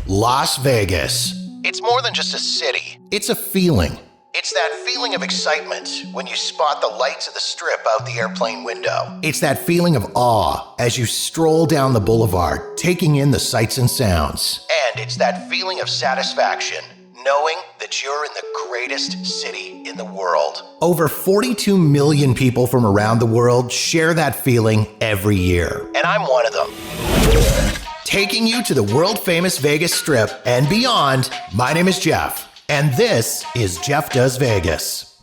Las Vegas. It's more than just a city. It's a feeling. It's that feeling of excitement when you spot the lights of the strip out the airplane window. It's that feeling of awe as you stroll down the boulevard, taking in the sights and sounds. And it's that feeling of satisfaction, knowing that you're in the greatest city in the world. Over 42 million people from around the world share that feeling every year. And I'm one of them. Taking you to the world-famous Vegas Strip and beyond, my name is Jeff, and this is Jeff Does Vegas.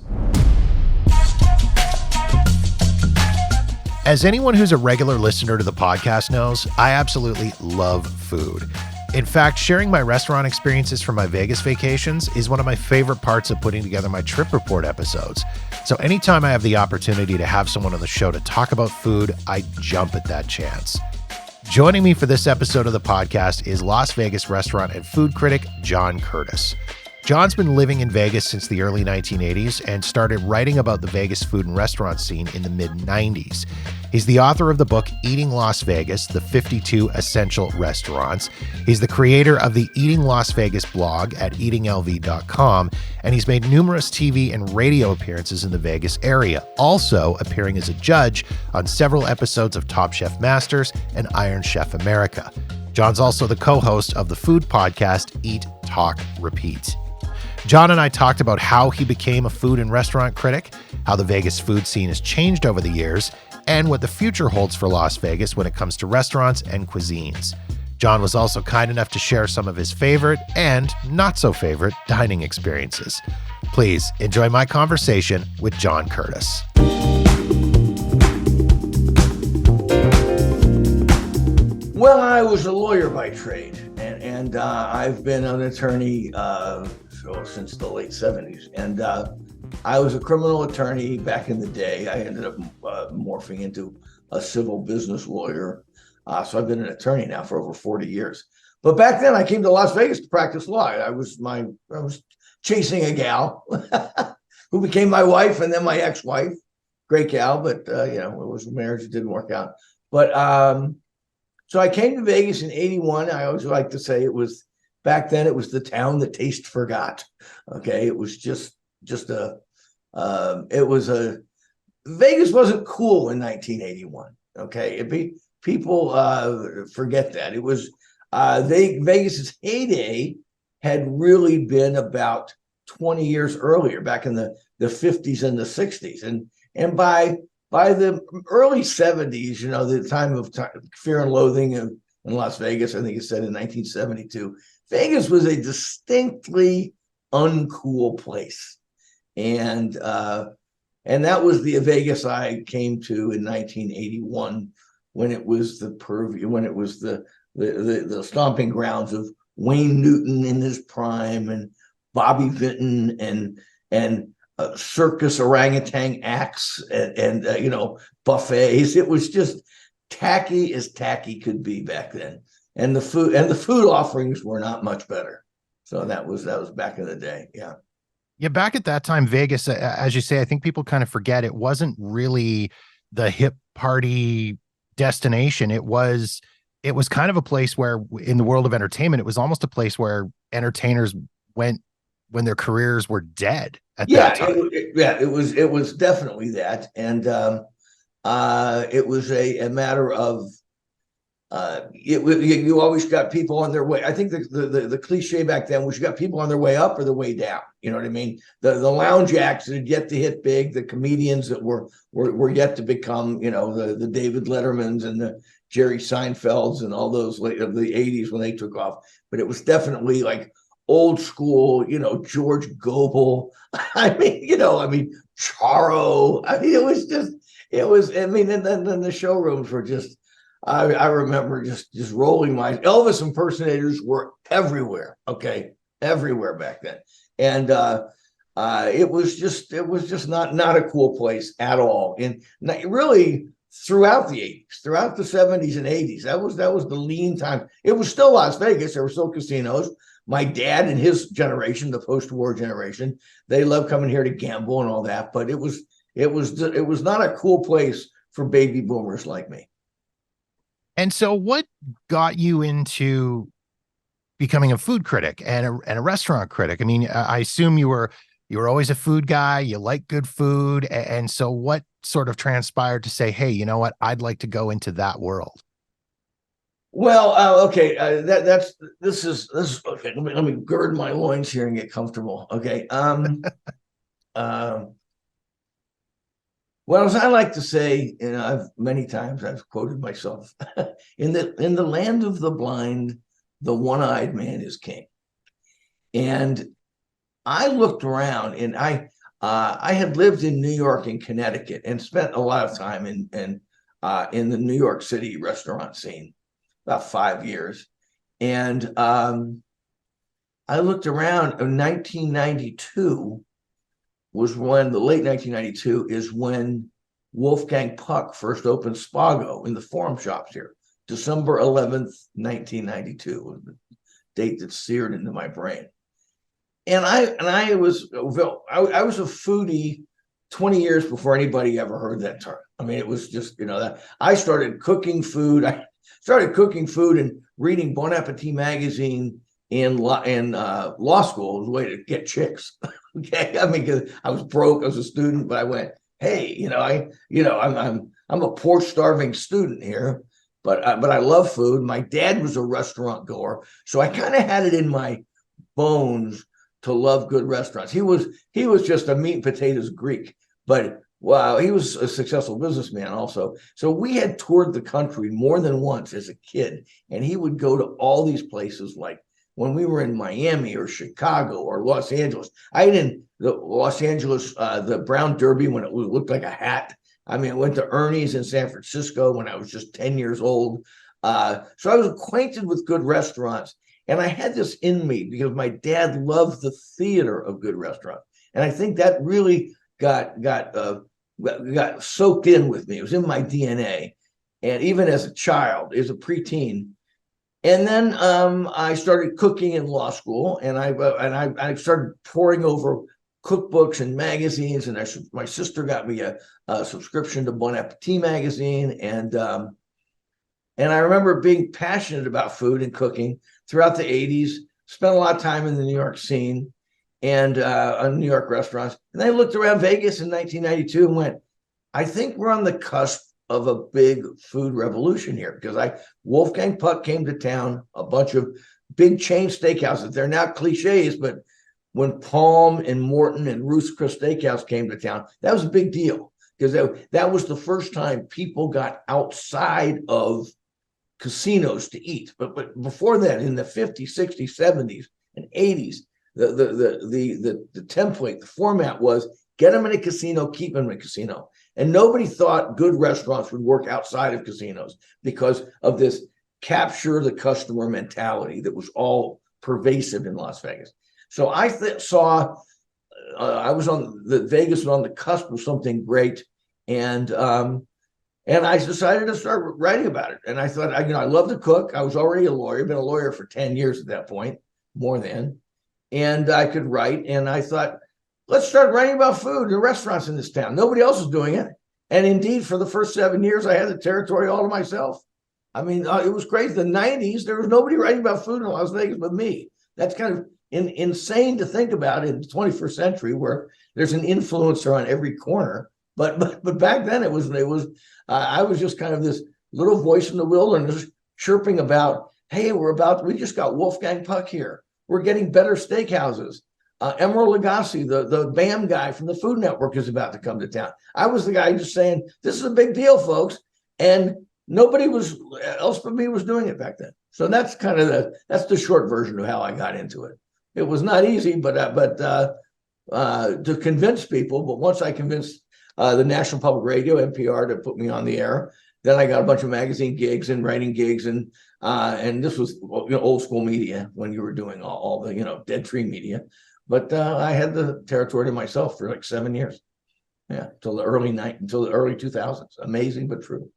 As anyone who's a regular listener to the podcast knows, I absolutely love food. In fact, sharing my restaurant experiences from my Vegas vacations is one of my favorite parts of putting together my trip report episodes. So anytime I have the opportunity to have someone on the show to talk about food, I jump at that chance. Joining me for this episode of the podcast is Las Vegas restaurant and food critic John Curtas. John's been living in Vegas since the early 1980s and started writing about the Vegas food and restaurant scene in the mid-90s. He's the author of the book Eating Las Vegas, The 52 Essential Restaurants. He's the creator of the Eating Las Vegas blog at eatinglv.com, and he's made numerous TV and radio appearances in the Vegas area, also appearing as a judge on several episodes of Top Chef Masters and Iron Chef America. John's also the co-host of the food podcast Eat, Talk, Repeat. John and I talked about how he became a food and restaurant critic, how the Vegas food scene has changed over the years, and what the future holds for Las Vegas when it comes to restaurants and cuisines. John was also kind enough to share some of his favorite and not so favorite dining experiences. Please enjoy my conversation with John Curtas. Well, I was a lawyer by trade, and I've been an attorney since the late 70s. And I was a criminal attorney back in the day. I ended up morphing into a civil business lawyer. So I've been an attorney now for over 40 years. But back then, I came to Las Vegas to practice law. I was chasing a gal who became my wife and then my ex-wife. Great gal, but it was a marriage that didn't work out. But so I came to Vegas in 81. I always like to say back then it was the town that taste forgot. Okay. It was Vegas wasn't cool in 1981. Okay. People forget that. It was, Vegas's heyday had really been about 20 years earlier, back in the 50s and the 60s. And by the early 70s, the time of Fear and Loathing in Las Vegas, I think it said in 1972, Vegas was a distinctly uncool place. And that was the Vegas I came to in 1981, when it was the purview, when it was the stomping grounds of Wayne Newton in his prime and Bobby Vinton and circus orangutan acts and buffets. It was just tacky as tacky could be back then, and the food offerings were not much better. So that was back in the day. Yeah, back at that time, Vegas, as you say, I think people kind of forget it wasn't really the hip party destination. It was kind of a place where, in the world of entertainment, it was almost a place where entertainers went when their careers were dead at that time. It was definitely that. And it was a matter of, you always got people on their way. I think the cliche back then was you got people on their way up or the way down. You know what I mean? The lounge acts that had yet to hit big, the comedians that were yet to become, the David Lettermans and the Jerry Seinfelds and all those of the 80s when they took off. But it was definitely like old school, George Gobel. Charo. And then the showrooms were just, I remember just rolling my Elvis impersonators were everywhere. Okay. Everywhere back then. And it was just not a cool place at all. And really throughout the 80s, throughout the 70s and 80s, that was the lean time. It was still Las Vegas. There were still casinos. My dad and his generation, the post-war generation, they loved coming here to gamble and all that. But it was not a cool place for baby boomers like me. And so what got you into becoming a food critic and a restaurant critic? I mean, I assume you were always a food guy. You like good food, and so what sort of transpired to say, hey, you know what? I'd like to go into that world. Well, okay, this is okay. Let me gird my loins here and get comfortable. Okay. Um, well, as I like to say, and I've many times I've quoted myself, in the land of the blind, the one-eyed man is king. And I looked around, and I had lived in New York and Connecticut and spent a lot of time in the New York City restaurant scene, about 5 years. And I looked around in 1992 was when the late 1992 is when Wolfgang Puck first opened Spago in the Forum Shops here. December 11th, 1992 was the date that's seared into my brain. And I was a foodie 20 years before anybody ever heard that term. I mean, it was just, that I started cooking food. I started cooking food and reading Bon Appetit magazine in law school as a way to get chicks. Okay, I mean, because I was broke, I was a student, but I went, hey, I'm a poor, starving student here, but I love food. My dad was a restaurant goer, so I kind of had it in my bones to love good restaurants. He was just a meat and potatoes Greek, but wow, he was a successful businessman also. So we had toured the country more than once as a kid, and he would go to all these places like when we were in Miami or Chicago or Los Angeles. I ate in the Los Angeles, the Brown Derby when it looked like a hat. I mean, I went to Ernie's in San Francisco when I was just 10 years old. So I was acquainted with good restaurants. And I had this in me because my dad loved the theater of good restaurants. And I think that really got soaked in with me. It was in my DNA. And even as a child, as a preteen, and then I started cooking in law school, and I started poring over cookbooks and magazines. And my sister got me a subscription to Bon Appetit magazine, and I remember being passionate about food and cooking throughout the '80s. Spent a lot of time in the New York scene and on New York restaurants. And then I looked around Vegas in 1992 and went, I think we're on the cusp of a big food revolution here, because Wolfgang Puck came to town, a bunch of big chain steakhouses. They're now cliches, but when Palm and Morton and Ruth's Chris Steakhouse came to town, that was a big deal, because that was the first time people got outside of casinos to eat. But before that, in the 50s, 60s, 70s, and 80s, the template, the format was get them in a casino, keep them in a casino. And nobody thought good restaurants would work outside of casinos because of this capture the customer mentality that was all pervasive in Las Vegas. So I saw Vegas was on the cusp of something great, and I decided to start writing about it. And I thought, I love to cook. I was already a lawyer, been a lawyer for 10 years at that point, more than, and I could write. And I thought, let's start writing about food and restaurants in this town. Nobody else is doing it. And indeed, for the first 7 years, I had the territory all to myself. I mean, it was crazy. The 90s, there was nobody writing about food in Las Vegas but me. That's kind of insane to think about in the 21st century, where there's an influencer on every corner. But back then, I was just kind of this little voice in the wilderness chirping about, hey, we just got Wolfgang Puck here. We're getting better steakhouses. Emeril Lagasse, the BAM guy from the Food Network, is about to come to town. I was the guy just saying, this is a big deal, folks. And nobody else but me was doing it back then. So that's kind of that's the short version of how I got into it. It was not easy, but to convince people. But once I convinced the National Public Radio, NPR, to put me on the air, then I got a bunch of magazine gigs and writing gigs, and this was old school media when you were doing all the dead tree media. But I had the territory to myself for like 7 years. Yeah, until the early 2000s. Amazing, but true.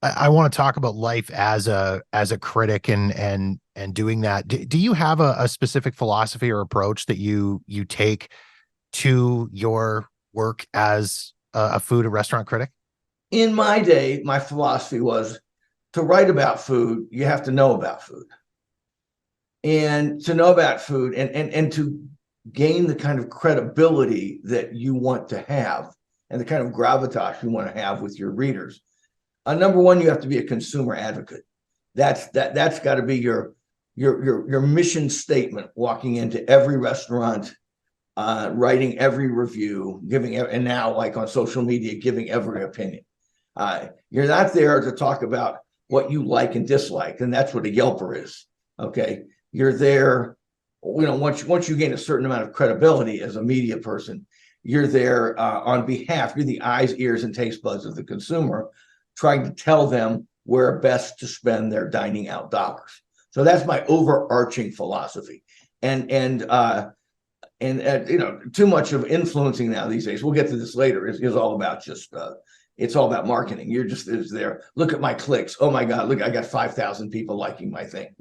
I want to talk about life as a critic and doing that. Do you have a specific philosophy or approach that you take to your work as a food and restaurant critic? In my day, my philosophy was to write about food, you have to know about food. and to know about food and to gain the kind of credibility that you want to have and the kind of gravitas you want to have with your readers. Number one, you have to be a consumer advocate. That's got to be your mission statement, walking into every restaurant, writing every review, and now like on social media, giving every opinion. You're not there to talk about what you like and dislike, and that's what a Yelper is. Okay, you're there. Once you gain a certain amount of credibility as a media person, you're there on behalf. You're the eyes, ears, and taste buds of the consumer, trying to tell them where best to spend their dining out dollars. So that's my overarching philosophy. And too much of influencing now these days, we'll get to this later, is all about just it's all about marketing. You're just there. Look at my clicks. Oh my God, look, I got 5,000 people liking my thing.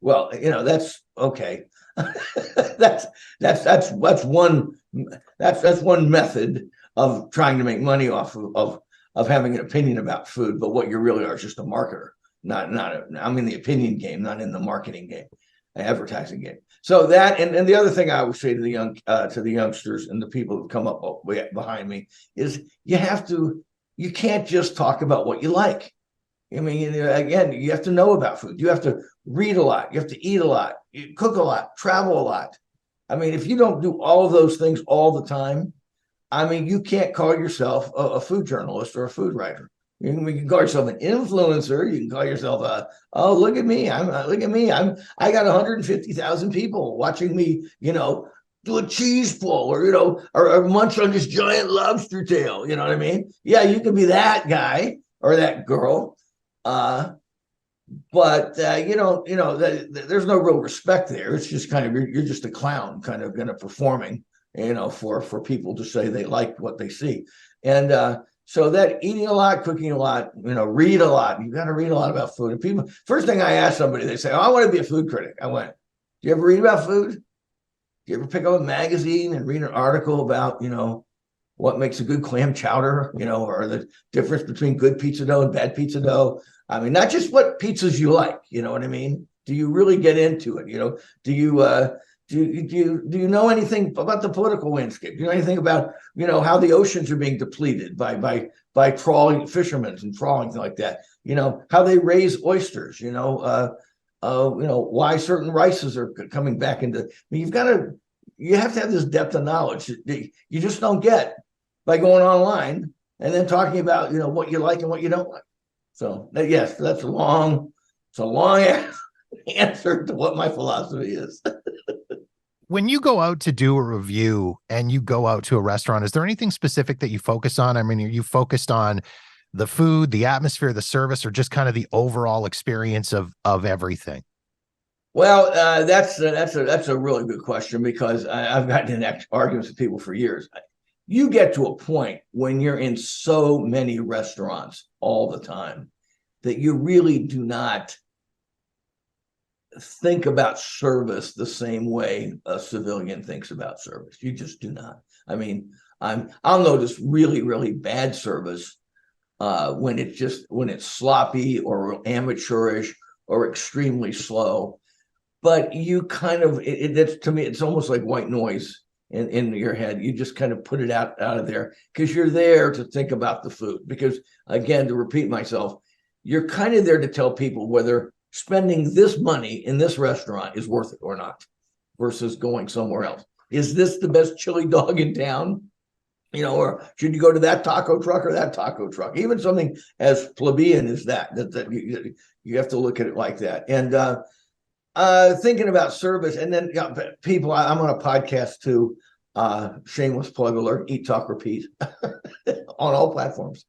Well, that's okay. that's one method of trying to make money off of having an opinion about food. But what you really are is just a marketer. I'm in the opinion game, not in the marketing game, advertising game. So that, and the other thing I would say to the youngsters and the people who come up behind me is you can't just talk about what you like. I mean, again, you have to know about food. You have to read a lot. You have to eat a lot. You cook a lot, travel a lot. I mean, if you don't do all of those things all the time, I mean, you can't call yourself a food journalist or a food writer. You can call yourself an influencer. You can call yourself look at me. I got 150,000 people watching me, do a cheese pull or munch on this giant lobster tail. You know what I mean? Yeah, you can be that guy or that girl. But there's no real respect there. It's just kind of, you're just a clown kind of performing, for people to say they like what they see. And, so that eating a lot, cooking a lot, read a lot. You got to read a lot about food. And people, first thing I ask somebody, they say, "Oh, I want to be a food critic." I went, "Do you ever read about food? Do you ever pick up a magazine and read an article about, what makes a good clam chowder, or the difference between good pizza dough and bad pizza dough? I mean, not just what pizzas you like, you know what I mean? Do you really get into it? Do you know anything about the political landscape? Do you know anything about, how the oceans are being depleted by trawling fishermen and trawling like that? How they raise oysters, why certain rices are coming back into, I mean, you have to have this depth of knowledge that you just don't get by going online and then talking about, what you like and what you don't like. So yes, it's a long answer to what my philosophy is. When you go out to do a review and you go out to a restaurant, is there anything specific that you focus on? I mean, are you focused on the food, the atmosphere, the service, or just kind of the overall experience of everything? Well, that's a really good question, because I've gotten in arguments with people for years. You get to a point when you're in so many restaurants all the time that you really do not think about service the same way a civilian thinks about service. You just do not. I mean, I'll notice really, really bad service when it's sloppy or amateurish or extremely slow. But you kind of, that's, to me, it's almost like white noise in your head. You just kind of put it out of there because you're there to think about the food. Because again, to repeat myself, you're kind of there to tell people whether spending this money in this restaurant is worth it or not, versus going somewhere else. Is this the best chili dog in town? Or should you go to that taco truck or that taco truck? Even something as plebeian as that you have to look at it like that. And thinking about service, and then people, I'm on a podcast too, shameless plug alert, Eat, Talk, Repeat, on all platforms.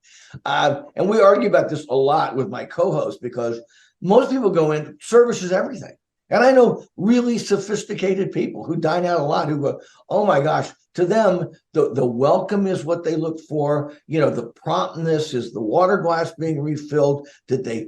And we argue about this a lot with my co-host, because most people go in, service is everything. And I know really sophisticated people who dine out a lot who go, "Oh my gosh, to them, the welcome is what they look for. The promptness is the water glass being refilled. Did they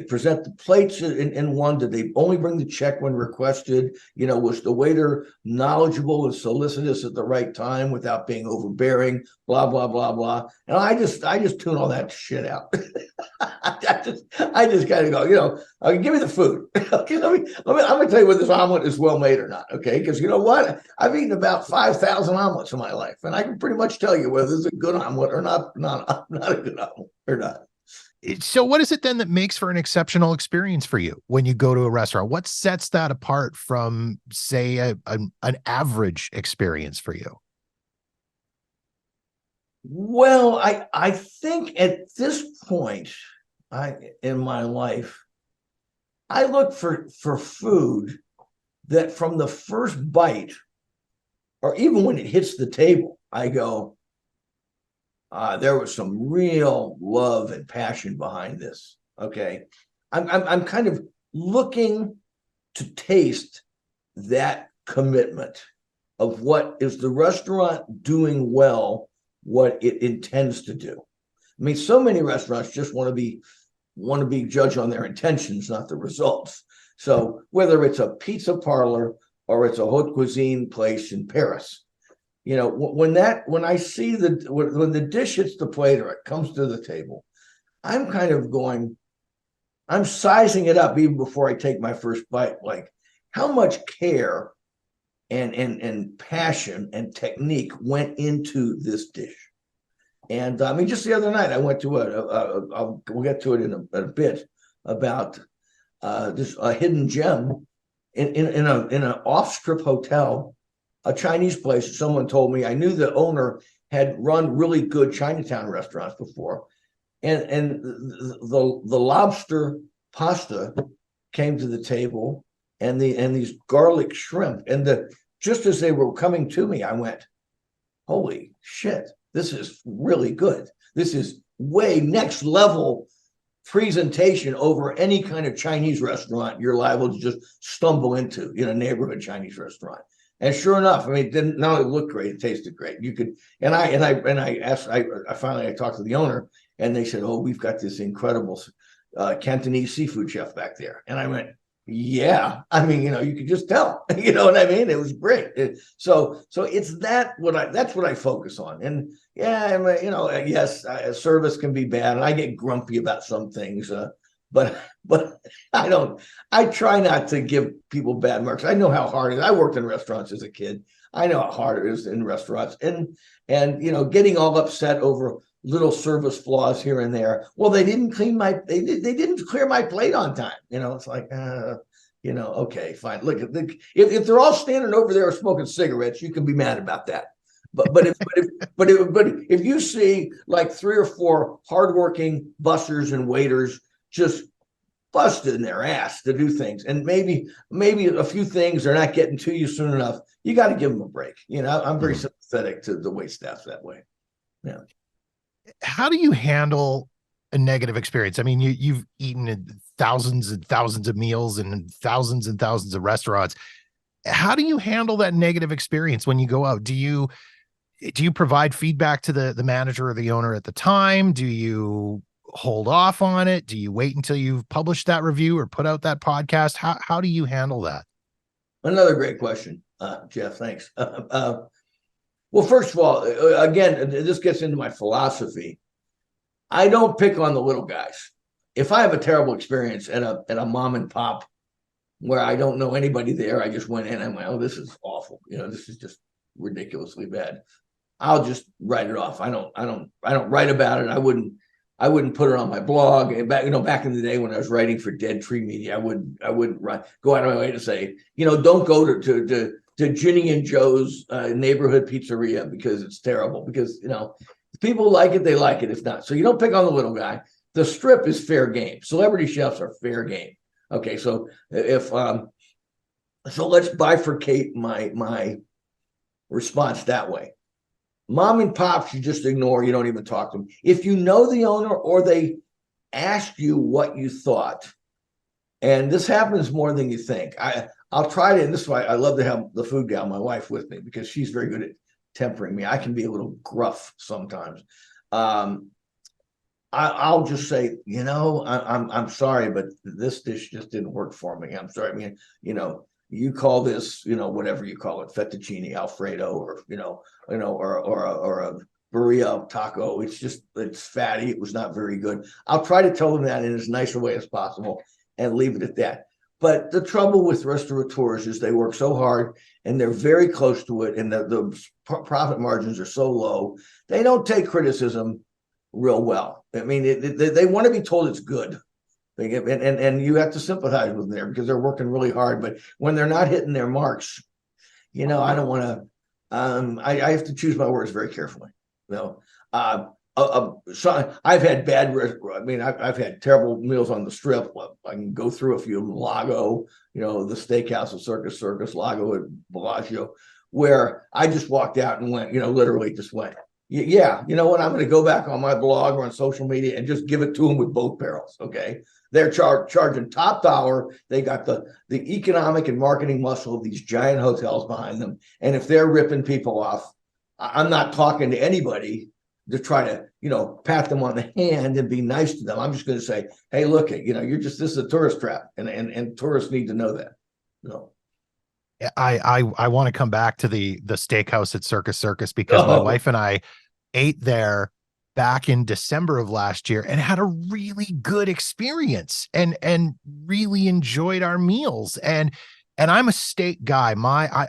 present the plates in one? Did they only bring the check when requested? Was the waiter knowledgeable and solicitous at the right time without being overbearing? Blah blah blah blah. And I just tune all that shit out. I just kind of go, give me the food. Okay, I'm gonna tell you whether this omelet is well made or not. Okay, because you know what? I've eaten about 5,000 omelets in my life, and I can pretty much tell you whether it's a good omelet or not. Not a good omelet or not. So what is it then that makes for an exceptional experience for you when you go to a restaurant? What sets that apart from, say, an average experience for you? Well, I think at this point in my life, I look for food that from the first bite, or even when it hits the table, I go, there was some real love and passion behind this. Okay, I'm kind of looking to taste that commitment of what is the restaurant doing well, what it intends to do. I mean, so many restaurants just want to be judged on their intentions, not the results. So whether it's a pizza parlor or it's a haute cuisine place in Paris, when I see when the dish hits the plate or it comes to the table, I'm kind of going, I'm sizing it up even before I take my first bite. Like, how much care and passion and technique went into this dish. And I mean, just the other night, I went to we'll get to it in a bit, about just a hidden gem in an off-strip hotel, a Chinese place. Someone told me, I knew the owner had run really good Chinatown restaurants before, and the lobster pasta came to the table, and these garlic shrimp, and just as they were coming to me, I went, holy shit, this is really good. This is way next level presentation over any kind of Chinese restaurant you're liable to just stumble into in a neighborhood Chinese restaurant. And sure enough, I mean, it didn't not only look great, it tasted great. You could, and I asked, I finally talked to the owner, and they said, oh, we've got this incredible Cantonese seafood chef back there. And I went, yeah, I mean, you could just tell, you know what I mean? It was great. So it's that's what I focus on. And yeah, yes, service can be bad, and I get grumpy about some things, but I try not to give people bad marks. I know how hard it is. I worked in restaurants as a kid. I know how hard it is in restaurants, and getting all upset over little service flaws here and there. Well, they didn't didn't clear my plate on time. It's like, okay, fine. Look, if they're all standing over there smoking cigarettes, you can be mad about that. But if you see like 3 or 4 hardworking bussers and waiters just busted in their ass to do things, and maybe a few things are not getting to you soon enough, you got to give them a break. I'm very sympathetic to the wait staff that way. Yeah. How do you handle a negative experience? I mean, you've eaten at thousands and thousands of meals and thousands of restaurants. How do you handle that negative experience when you go out? Do you provide feedback to the manager or the owner at the time? Do you hold off on it? Do you wait until you've published that review or put out that podcast? How do you handle that? Another great question, Jeff. Thanks. Well, first of all, again, this gets into my philosophy. I don't pick on the little guys. If I have a terrible experience at a mom and pop where I don't know anybody there, I just went in and I'm like, oh, this is awful. This is just ridiculously bad. I'll just write it off. I don't write about it. I wouldn't put it on my blog. Back in the day when I was writing for Dead Tree Media, I wouldn't go out of my way to say, don't go to Ginny and Joe's neighborhood pizzeria because it's terrible. Because if people like it, they like it. If not, so you don't pick on the little guy. The Strip is fair game. Celebrity chefs are fair game. Okay, so so let's bifurcate my response that way. Mom and pops, you just ignore. You don't even talk to them. If you know the owner or they ask you what you thought, and this happens more than you think. I'll try to, and this is why I love to have the food gal, my wife, with me, because she's very good at tempering me. I can be a little gruff sometimes. I'll just say, I'm sorry, but this dish just didn't work for me. I'm sorry. I mean, you call this, whatever you call it, fettuccine Alfredo, or or a burrito taco. It's fatty. It was not very good. I'll try to tell them that in as nice a way as possible and leave it at that. But the trouble with restaurateurs is they work so hard and they're very close to it, and the profit margins are so low. They don't take criticism real well. I mean, they want to be told it's good. And you have to sympathize with them there because they're working really hard. But when they're not hitting their marks, I don't want to. I have to choose my words very carefully. So I've had bad. I mean, I've had terrible meals on the Strip. I can go through a few of them. Lago, the steakhouse at Circus, Lago at Bellagio, where I just walked out and went, literally just went. Yeah, you know what? I'm going to go back on my blog or on social media and just give it to them with both barrels. Okay, they're charging top dollar. They got the economic and marketing muscle of these giant hotels behind them, and if they're ripping people off, I'm not talking to anybody to try to pat them on the hand and be nice to them. I'm just going to say, hey, look, this is a tourist trap, and tourists need to know that. I want to come back to the steakhouse at Circus because my wife and I ate there back in December of last year and had a really good experience and really enjoyed our meals. And I'm a steak guy.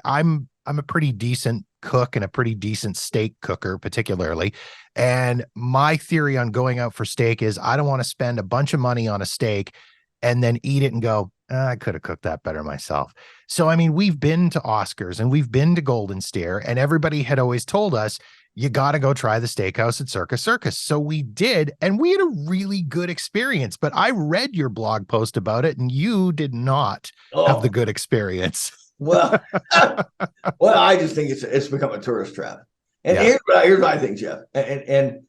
I'm a pretty decent cook and a pretty decent steak cooker, particularly. And my theory on going out for steak is I don't want to spend a bunch of money on a steak and then eat it and go, I could have cooked that better myself. So, I mean, we've been to Oscars and we've been to Golden Steer, and everybody had always told us, you got to go try the steakhouse at Circus. So we did, and we had a really good experience. But I read your blog post about it, and you did not have the good experience. Well, I just think it's become a tourist trap. And here's what I think, Jeff. And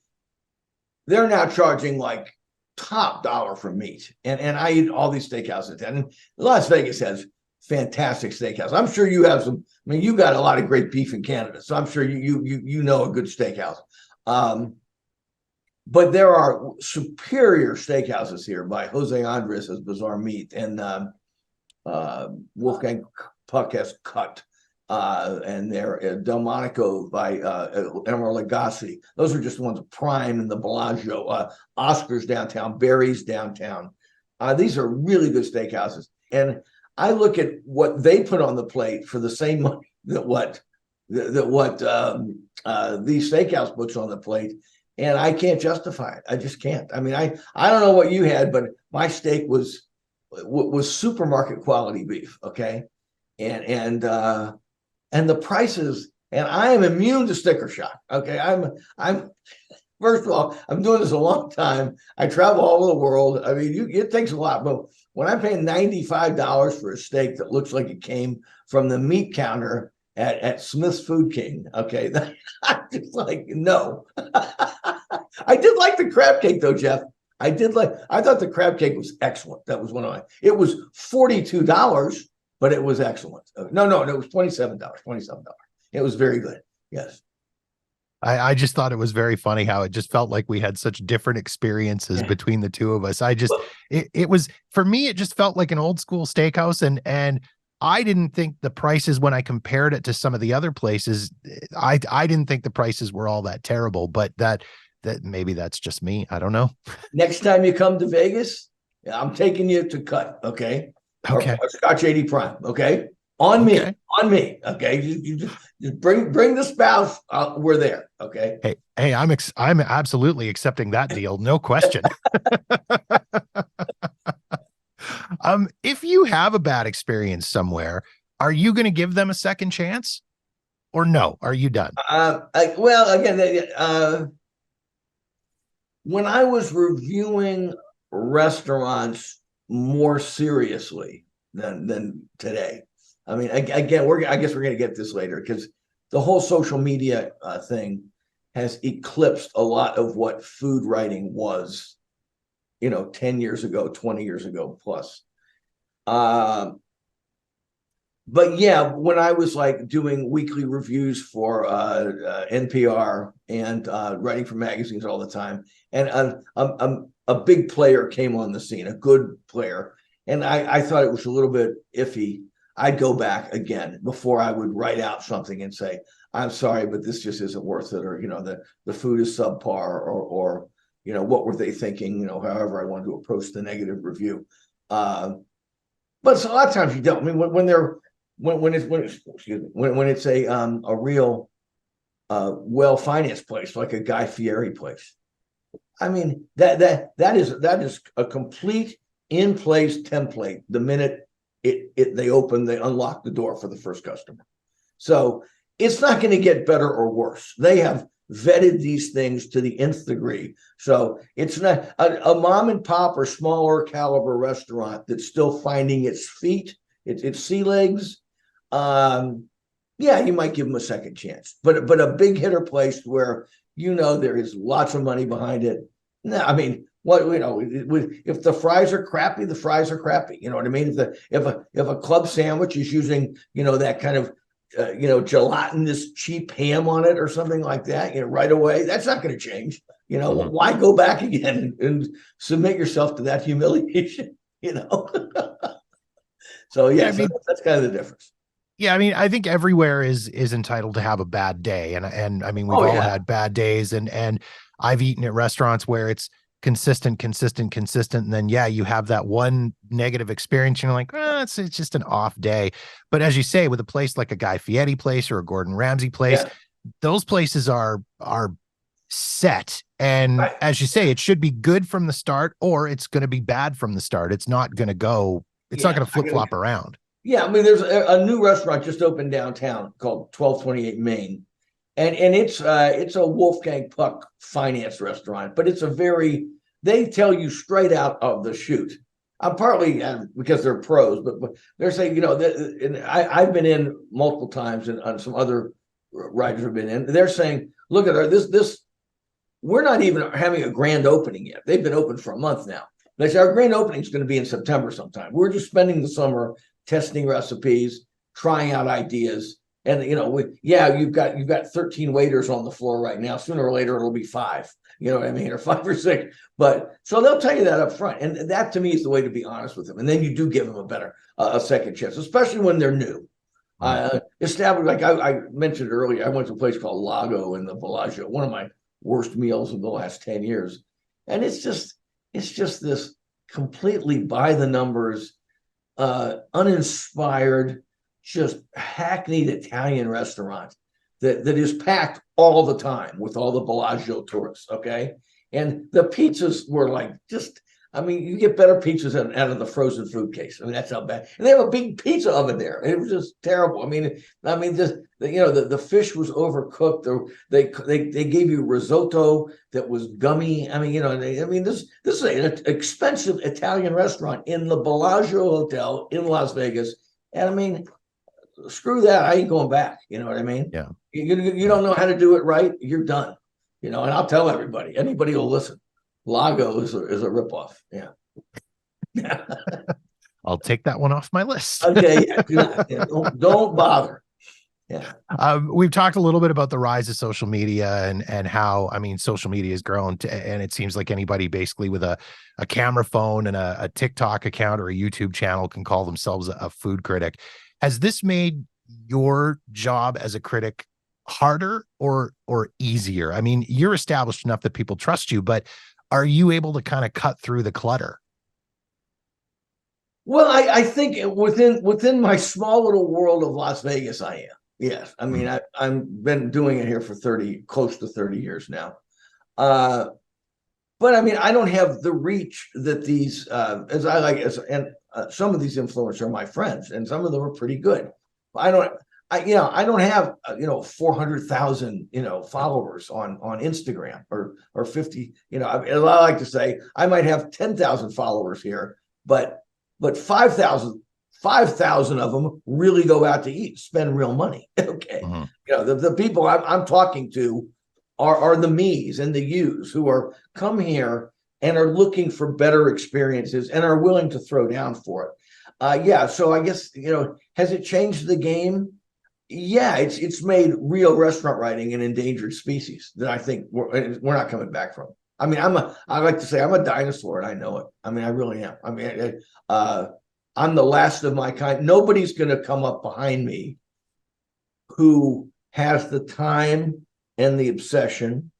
they're now charging like top dollar for meat. And I eat all these steakhouses. And Las Vegas has fantastic steakhouse. I'm sure you have some. I mean, you got a lot of great beef in Canada, so I'm sure you know a good steakhouse. But there are superior steakhouses here by Jose Andres has Bizarre Meat, and Wolfgang Puck has Cut, and there Delmonico by Emeril Lagasse. Those are just the ones. Prime and the Bellagio, Oscars downtown, Barry's downtown. These are really good steakhouses, and I look at what they put on the plate for the same money that what these steakhouse puts on the plate, and I can't justify it. I just can't. I mean, I don't know what you had, but my steak was supermarket quality beef. Okay, and the prices, and I am immune to sticker shock. Okay, I'm. First of all, I'm doing this a long time. I travel all over the world. I mean, it takes a lot, but when I'm paying $95 for a steak that looks like it came from the meat counter at Smith's Food King, okay, I'm just like, no. I did like the crab cake though, Jeff. I thought the crab cake was excellent. That was it was $42, but it was excellent. No, it was $27. It was very good. Yes. I just thought it was very funny how it just felt like we had such different experiences between the two of us. It was, for me, it just felt like an old school steakhouse. And I didn't think the prices, when I compared it to some of the other places, I didn't think the prices were all that terrible, but that maybe that's just me. I don't know. Next time you come to Vegas, I'm taking you to Cut. Okay. Okay. Or Scotch 80 Prime. Okay. On me. Okay. You just bring the spouse. We're there. Okay. Hey, I'm absolutely accepting that deal. No question. If you have a bad experience somewhere, are you going to give them a second chance, or no? Are you done? Well, again, when I was reviewing restaurants more seriously than today, I mean, again, I guess we're going to get this later because the whole social media thing has eclipsed a lot of what food writing was, 10 years ago, 20 years ago plus. but yeah, when I was like doing weekly reviews for NPR and writing for magazines all the time, and a big player came on the scene, a good player, and I thought it was a little bit iffy. I'd go back again before I would write out something and say, "I'm sorry, but this just isn't worth it," or the food is subpar, or what were they thinking? However I wanted to approach the negative review. But a lot of times you don't. I mean, when it's a real well financed place like a Guy Fieri place. I mean that is a complete in place template. The minute they unlock the door for the first customer. So it's not going to get better or worse. They have vetted these things to the nth degree. So it's not a mom and pop or smaller caliber restaurant that's still finding its feet, its sea legs. Yeah, you might give them a second chance, but a big hitter place where there is lots of money behind it. No, I mean, if the fries are crappy, the fries are crappy. You know what I mean? If a club sandwich is using that kind of gelatinous cheap ham on it or something like that, right away, that's not going to change. Why go back again and submit yourself to that humiliation? So yeah, that's kind of the difference. Yeah, I mean, I think everywhere is entitled to have a bad day, and I mean, we've all had bad days, and I've eaten at restaurants where it's consistent, and then you have that one negative experience, and you're like, it's just an off day. But as you say, with a place like a Guy Fieri place or a Gordon Ramsay place, those places are set, and as you say, it should be good from the start, or it's going to be bad from the start. It's not going to flip flop around. Yeah, I mean, there's a new restaurant just opened downtown called 1228 Main, and it's a Wolfgang Puck finance restaurant, but they tell you straight out of the chute. I'm partly because they're pros, but they're saying, and I've been in multiple times, and on some other writers have been in. They're saying, look at this. We're not even having a grand opening yet. They've been open for a month now. They say our grand opening is going to be in September sometime. We're just spending the summer testing recipes, trying out ideas. And you've got 13 waiters on the floor right now. Sooner or later it'll be 5. You know what I mean? Or 5 or 6. But so they'll tell you that up front. And that to me is the way to be honest with them. And then you do give them a second chance, especially when they're new. Established, like I mentioned earlier, I went to a place called Lago in the Bellagio, one of my worst meals of the last 10 years. And it's just this completely by the numbers, uninspired, just hackneyed Italian restaurant that is packed all the time with all the Bellagio tourists. Okay. And the pizzas were like you get better pizzas out of the frozen food case. I mean, that's how bad. And they have a big pizza oven there. It was just terrible. I mean, the fish was overcooked. They gave you risotto that was gummy. I mean, this is an expensive Italian restaurant in the Bellagio Hotel in Las Vegas. And I mean, screw that. I ain't going back. You know what I mean? Yeah. You don't know how to do it right. You're done. And I'll tell everybody. Anybody will listen. Lago is a ripoff. Yeah. I'll take that one off my list. Okay. Don't bother. Yeah. We've talked a little bit about the rise of social media and how, I mean, social media has grown and it seems like anybody basically with a camera phone and a TikTok account or a YouTube channel can call themselves a food critic. Has this made your job as a critic harder or easier? I mean, you're established enough that people trust you, but are you able to kind of cut through the clutter? Well, I think within my small little world of Las Vegas, I am. Yes. I mean, I've been doing it here for close to 30 years now. But I mean, I don't have the reach that these, some of these influencers are my friends, and some of them are pretty good. I don't have 400,000 followers on Instagram or 50. I like to say I might have 10,000 followers here, but 5,000 of them really go out to eat, spend real money. Okay, the people I'm talking to are the me's and the you's who are come here and are looking for better experiences and are willing to throw down for it. Yeah. So I guess, has it changed the game? Yeah, it's made real restaurant writing an endangered species that I think we're not coming back from. I mean, I like to say I'm a dinosaur and I know it. I mean, I really am. I mean, I'm the last of my kind. Nobody's going to come up behind me who has the time and the obsession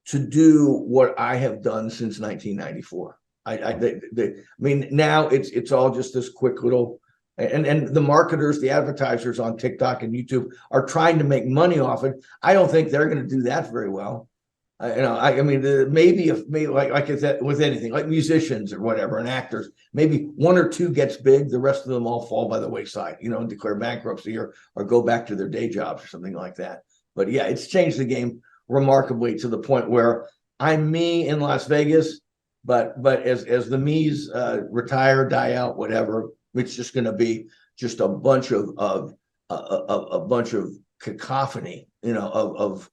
to do what I have done since 1994. I mean, now it's all just this quick little, and the marketers, the advertisers on TikTok and YouTube are trying to make money off it. I don't think they're going to do that very well. I mean, maybe like if that with anything, like musicians or whatever, and actors, maybe one or two gets big, the rest of them all fall by the wayside, and declare bankruptcy or go back to their day jobs or something like that. But yeah, it's changed the game remarkably to the point where I'm me in Las Vegas, but as the me's retire, die out, whatever, it's just going to be just a bunch of a bunch of cacophony, of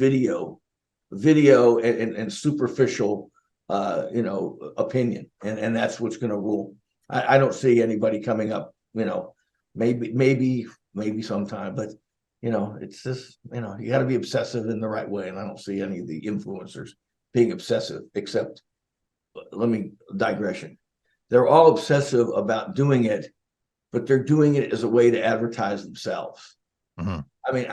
video and superficial opinion, and that's what's going to rule. I don't see anybody coming up, maybe sometime, but it's just, you got to be obsessive in the right way, and I don't see any of the influencers being obsessive, except, let me digression, they're all obsessive about doing it, but they're doing it as a way to advertise themselves. Mm-hmm. I mean,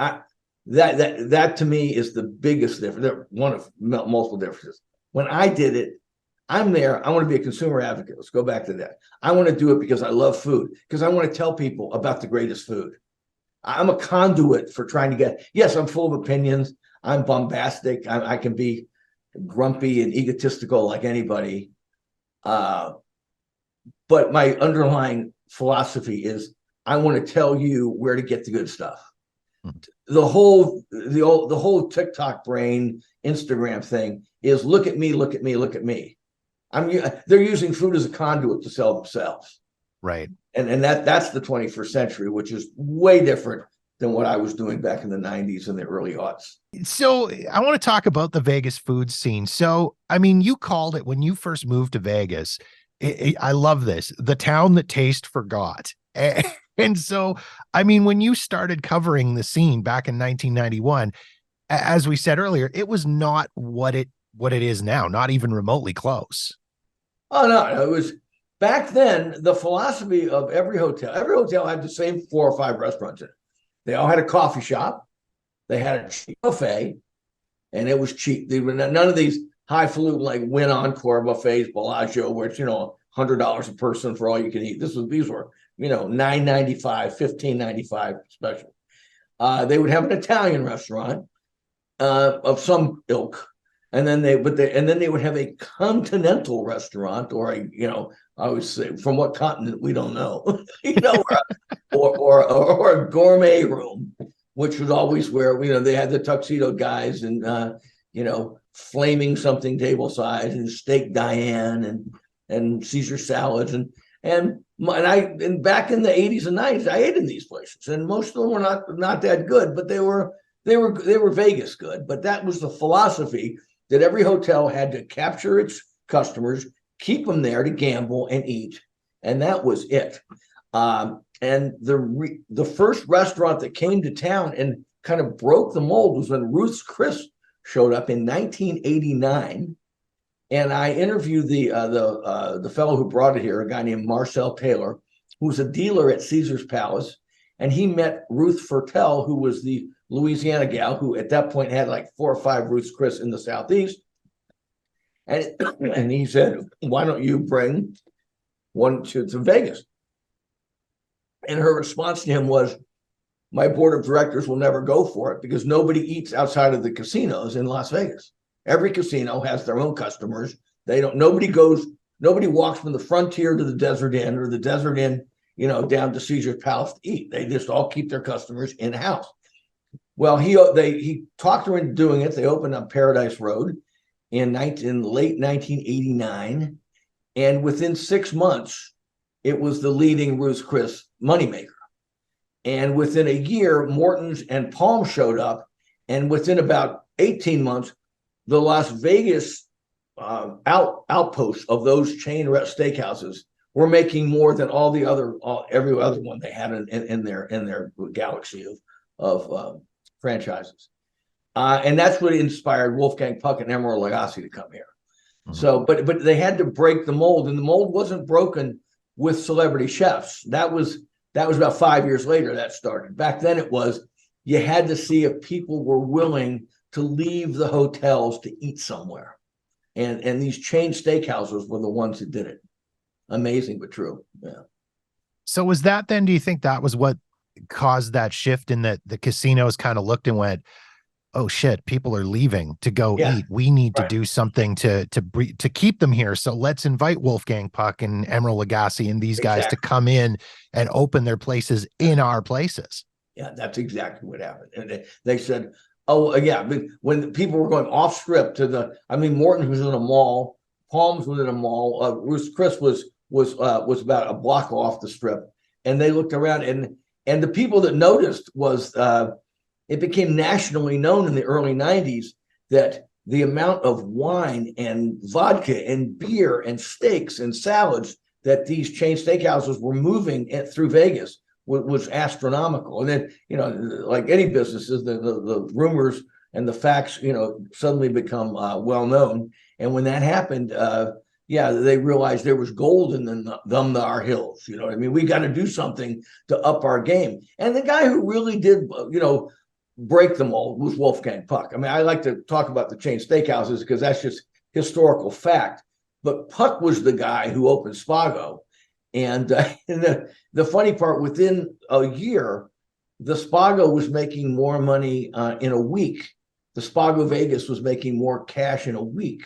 that to me is the biggest difference. They're one of multiple differences. When I did it, I'm there. I want to be a consumer advocate. Let's go back to that. I want to do it because I love food, because I want to tell people about the greatest food. I'm a conduit for trying to get, yes, I'm full of opinions. I'm bombastic. I can be grumpy and egotistical like anybody. But my underlying philosophy is I want to tell you where to get the good stuff. The whole TikTok brain, Instagram thing is look at me, look at me, look at me. They're using food as a conduit to sell themselves. Right. And that's the 21st century, which is way different than what I was doing back in the 90s and the early aughts. So I want to talk about the Vegas food scene. So, I mean, you called it when you first moved to Vegas. I love this, the town that taste forgot. And so, I mean, when you started covering the scene back in 1991, as we said earlier, it was not what it is now, not even remotely close. Oh, no, it was back then. The philosophy of every hotel had the same 4 or 5 restaurants in it. They all had a coffee shop. They had a cheap buffet, and it was cheap. They were none of these highfalutin like Wynn Encore buffets, Bellagio, where it's $100 a person for all you can eat. These were $9.95, $15.95 special. They would have an Italian restaurant of some ilk, and then they would have a continental restaurant, or I always say, from what continent we don't know, or a gourmet room, which was always where they had the tuxedo guys and flaming something table size and steak Diane and Caesar salads and back in the 80s and 90s, I ate in these places, and most of them were not that good, but they were Vegas good. But that was the philosophy, that every hotel had to capture its customers, keep them there to gamble and eat, and that was it. And the first restaurant that came to town and kind of broke the mold was when Ruth's Chris showed up in 1989. And I interviewed the fellow who brought it here, a guy named Marcel Taylor, who was a dealer at Caesar's Palace. And he met Ruth Fertel, who was the Louisiana gal, who at that point had like 4 or 5 Ruth's Chris in the Southeast. And he said, why don't you bring one to Vegas? And her response to him was, my board of directors will never go for it because nobody eats outside of the casinos in Las Vegas. Every casino has their own customers. Nobody walks from the Frontier to the Desert Inn, or the Desert Inn, down to Caesar's Palace to eat. They just all keep their customers in-house. Well, he talked her into doing it. They opened up Paradise Road in late 1989. And within 6 months, it was the leading Ruth's Chris moneymaker. And within a year, Morton's and Palm showed up. And within about 18 months, the Las Vegas outposts of those chain steakhouses were making more than every other one they had in their galaxy of franchises. And that's what inspired Wolfgang Puck and Emeril Lagasse to come here. Mm-hmm. So, but they had to break the mold, and the mold wasn't broken with celebrity chefs. That was about 5 years later that started. Back then it was, you had to see if people were willing to leave the hotels to eat somewhere. And these chain steakhouses were the ones that did it. Amazing, but true. Yeah. So was that then, do you think that was what caused that shift in that the casinos kind of looked and went, oh shit, people are leaving to go eat. We need to do something to keep them here. So let's invite Wolfgang Puck and Emeril Lagasse and these guys to come in and open their places in our places. Yeah, that's exactly what happened. And they said, oh yeah, but when people were going off strip to Morton was in a mall, Palms was in a mall, Ruth's Chris was about a block off the strip, and they looked around, and the people that noticed was it became nationally known in the early 90s that the amount of wine and vodka and beer and steaks and salads that these chain steakhouses were moving through Vegas was astronomical. And then, like any businesses, the rumors and the facts, suddenly become well known. And when that happened, they realized there was gold in our hills. You know what I mean? We got to do something to up our game. And the guy who really did, break the mold was Wolfgang Puck. I mean, I like to talk about the chain steakhouses because that's just historical fact. But Puck was the guy who opened Spago. And the funny part, within a year, the Spago was making more money in a week. The Spago Vegas was making more cash in a week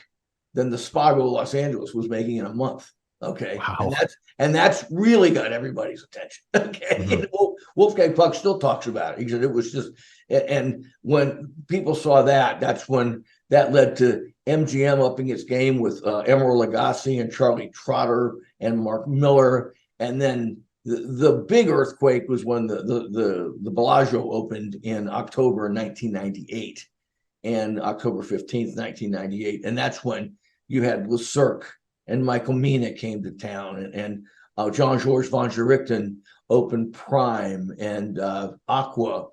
than the Spago Los Angeles was making in a month. Okay. Wow. And that's really got everybody's attention. Okay. Mm-hmm. Wolfgang Puck still talks about it. He said it was just, and when people saw that, that's when that led to MGM upping its game with Emeril Lagasse and Charlie Trotter and Mark Miller. And then the big earthquake was when the Bellagio opened in October 1998 and October 15th, 1998. And that's when you had Le Cirque and Michael Mina came to town, and Jean-Georges von Gerichten opened Prime, and Aqua,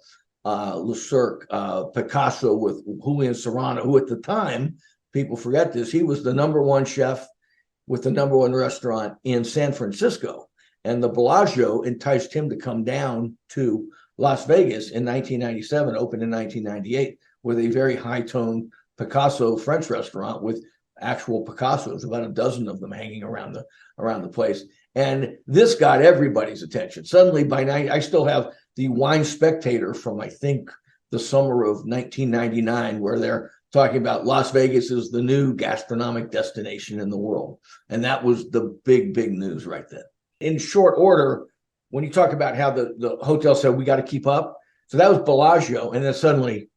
Le Cirque, Picasso with Julian Serrano, who at the time, people forget this, he was the #1 chef with the #1 restaurant in San Francisco. And the Bellagio enticed him to come down to Las Vegas in 1997, opened in 1998, with a very high-tone Picasso French restaurant with actual Picassos, about a dozen of them hanging around the place. And this got everybody's attention. Suddenly, by night, I still have the Wine Spectator from, I think, the summer of 1999, where they're talking about Las Vegas is the new gastronomic destination in the world. And that was the big, big news right then. In short order, when you talk about how the hotel said, we got to keep up. So that was Bellagio. And then suddenly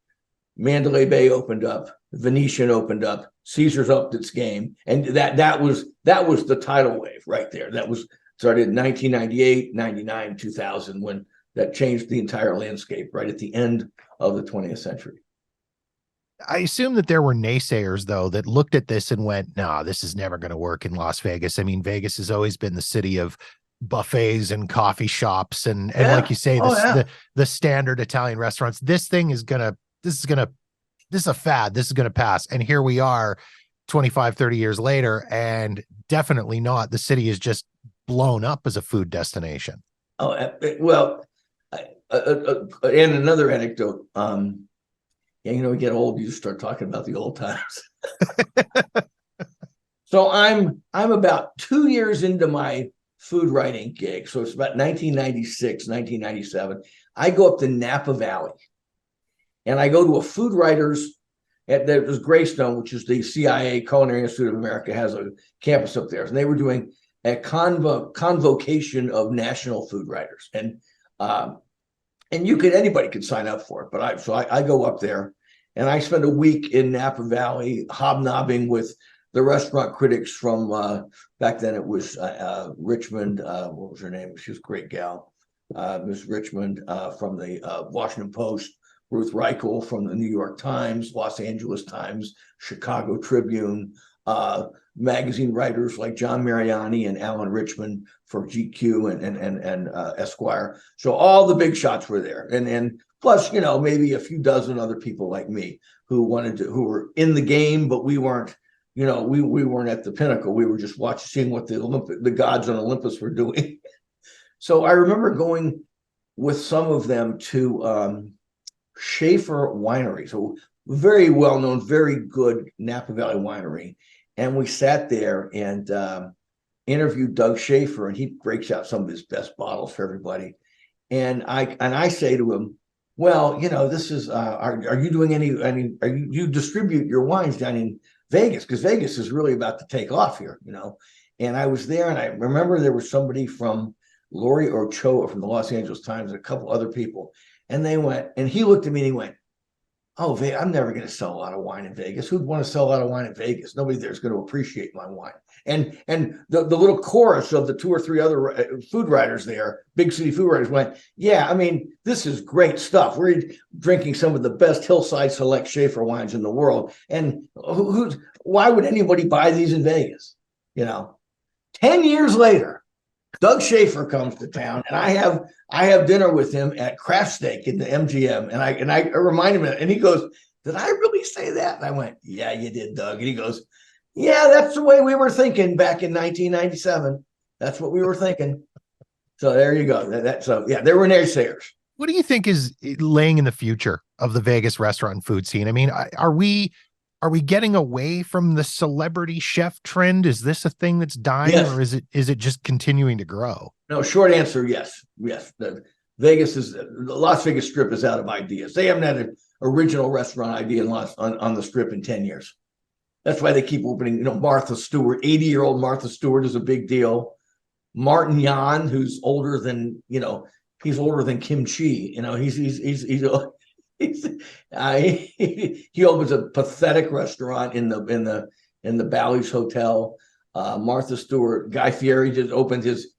Mandalay Bay opened up, Venetian opened up, Caesars upped its game. And that was the tidal wave right there. That was started in 1998, 99, 2000, when that changed the entire landscape right at the end of the 20th century. I assume that there were naysayers, though, that looked at this and went, no, this is never going to work in Las Vegas. I mean, Vegas has always been the city of buffets and coffee shops. And like you say, the standard Italian restaurants, this is a fad. This is going to pass. And here we are 25, 30 years later, and definitely not. The city is just blown up as a food destination. Oh, well, and another anecdote, we get old, you just start talking about the old times. So I'm about 2 years into my food writing gig. So it's about 1996, 1997. I go up to Napa Valley and I go to a food writers there's Greystone, which is the CIA Culinary Institute of America, has a campus up there. And they were doing a convocation of national food writers. And anybody could sign up for it. But I go up there and I spend a week in Napa Valley hobnobbing with the restaurant critics from back then it was Richmond. What was her name? She was a great gal. Ms. Richmond from the Washington Post, Ruth Reichel from the New York Times, Los Angeles Times, Chicago Tribune, magazine writers like John Mariani and Alan Richmond for GQ and Esquire. So all the big shots were there, and plus, maybe a few dozen other people like me who were in the game, but we weren't. We weren't at the pinnacle. We were just seeing what the gods on Olympus were doing. So I remember going with some of them to Schaefer Winery, so very well known, very good Napa Valley winery, and we sat there and interviewed Doug Schaefer, and he breaks out some of his best bottles for everybody. And I say to him, well, this is are you doing you distribute your wines down in Vegas, because Vegas is really about to take off here, And I was there, and I remember there was somebody from Lori Ochoa from the Los Angeles Times and a couple other people, and they went, and he looked at me and he went, oh, I'm never going to sell a lot of wine in Vegas. Who'd want to sell a lot of wine in Vegas? Nobody there's going to appreciate my wine. And the little chorus of the two or three other food writers there, big city food writers, went, yeah, I mean, this is great stuff. We're drinking some of the best Hillside Select Schaefer wines in the world. And why would anybody buy these in Vegas? 10 years later, Doug Schaefer comes to town, and I have dinner with him at Craft Steak in the MGM, and I remind him, and he goes, "Did I really say that?" And I went, "Yeah, you did, Doug." And he goes, "Yeah, that's the way we were thinking back in 1997. That's what we were thinking." So there you go. There were naysayers. What do you think is laying in the future of the Vegas restaurant and food scene? I mean, are we getting away from the celebrity chef trend? Is this a thing that's dying, yes, or is it just continuing to grow? No, short answer, yes. The Las Vegas Strip is out of ideas. They haven't had an original restaurant idea on the Strip in 10 years. That's why they keep opening. Martha Stewart, 80-year-old Martha Stewart is a big deal. Martin Yan, who's older than he's older than Kim Chi. He opens a pathetic restaurant in the Bally's Hotel. Martha Stewart, Guy Fieri just opened his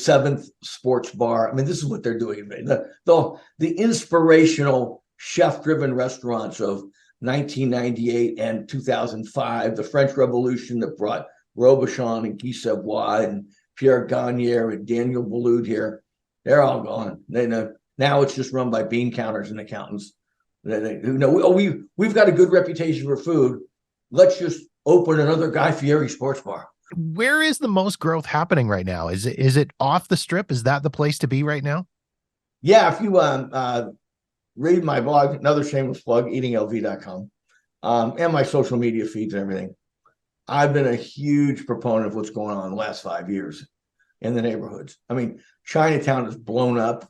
seventh sports bar. I mean, this is what they're doing. The inspirational chef-driven restaurants of 1998 and 2005, the French Revolution that brought Robuchon and Guy Savoy and Pierre Gagnère and Daniel Boulud here, they're all gone. Now it's just run by bean counters and accountants. We've got a good reputation for food. Let's just open another Guy Fieri sports bar. Where is the most growth happening right now? Is it off the Strip? Is that the place to be right now? Yeah, if you read my blog, another shameless plug, eatinglv.com, and my social media feeds and everything, I've been a huge proponent of what's going on in the last 5 years in the neighborhoods. I mean, Chinatown is blown up.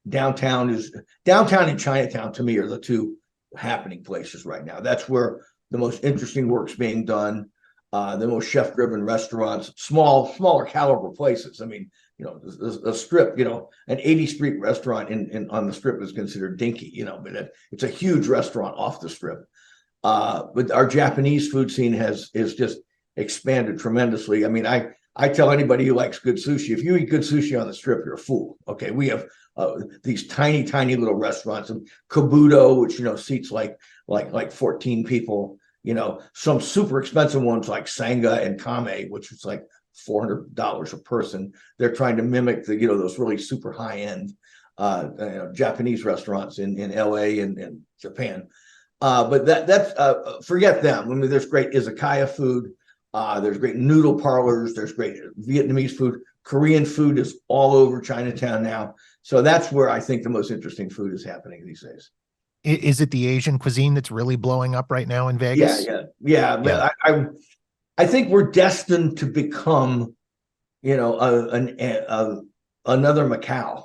Downtown and Chinatown, to me, are the two happening places right now. That's where the most interesting work's being done. The most chef-driven restaurants, smaller caliber places. I mean, the Strip, an 80th Street restaurant on the Strip is considered dinky, but it's a huge restaurant off the Strip. But our Japanese food scene is just expanded tremendously. I mean, I tell anybody who likes good sushi, if you eat good sushi on the Strip, you're a fool. Okay, we have these tiny little restaurants, and Kabuto, which seats like 14 people. Some super expensive ones like Sanga and Kame, which is like $400 a person. They're trying to mimic those really super high end Japanese restaurants in LA and Japan. But that's forget them. I mean, there's great izakaya food. There's great noodle parlors. There's great Vietnamese food. Korean food is all over Chinatown now. So that's where I think the most interesting food is happening these days. Is it the Asian cuisine that's really blowing up right now in Vegas? Yeah. But I think we're destined to become, another Macau.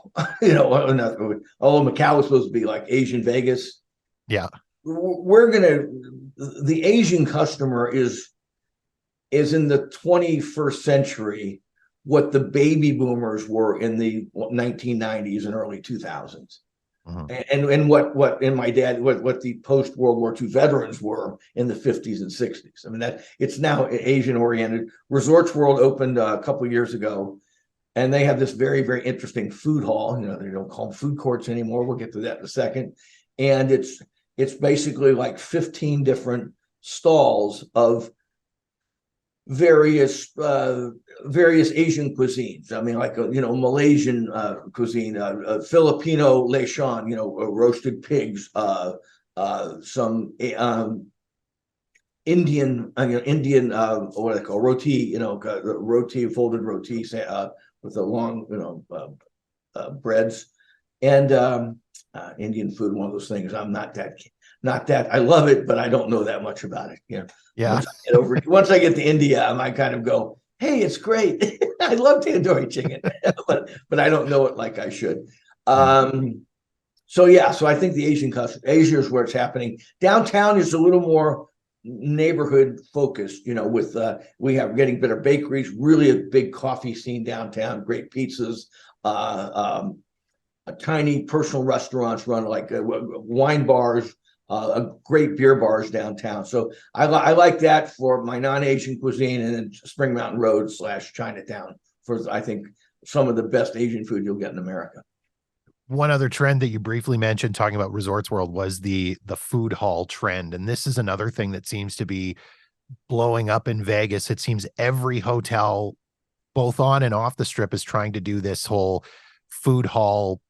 Although Macau was supposed to be like Asian Vegas. Yeah, the Asian customer is in the 21st century what the baby boomers were in the 1990s and early 2000s. And what the post World War II veterans were in the 50s and 60s. I mean, that it's now Asian oriented. Resorts World opened a couple of years ago, and they have this very, very interesting food hall. They don't call them food courts anymore. We'll get to that in a second. And it's basically like 15 different stalls of various Asian cuisines. I mean, like Malaysian cuisine, Filipino lechon, roasted pigs, some Indian what do they call roti, roti, folded roti with the long breads, and Indian food. One of those things. I'm not that. I love it, but I don't know that much about it. Yeah. Once I get to India, I might kind of go, "Hey, it's great. I love tandoori chicken," but I don't know it like I should. So I think Asia is where it's happening. Downtown is a little more neighborhood focused. With we have getting better bakeries, really a big coffee scene downtown, great pizzas, tiny personal restaurants run like wine bars. Great beer bars downtown. So I like that for my non-Asian cuisine, and then Spring Mountain Road / Chinatown for, I think, some of the best Asian food you'll get in America. One other trend that you briefly mentioned talking about Resorts World was the food hall trend. And this is another thing that seems to be blowing up in Vegas. It seems every hotel, both on and off the strip, is trying to do this whole food hall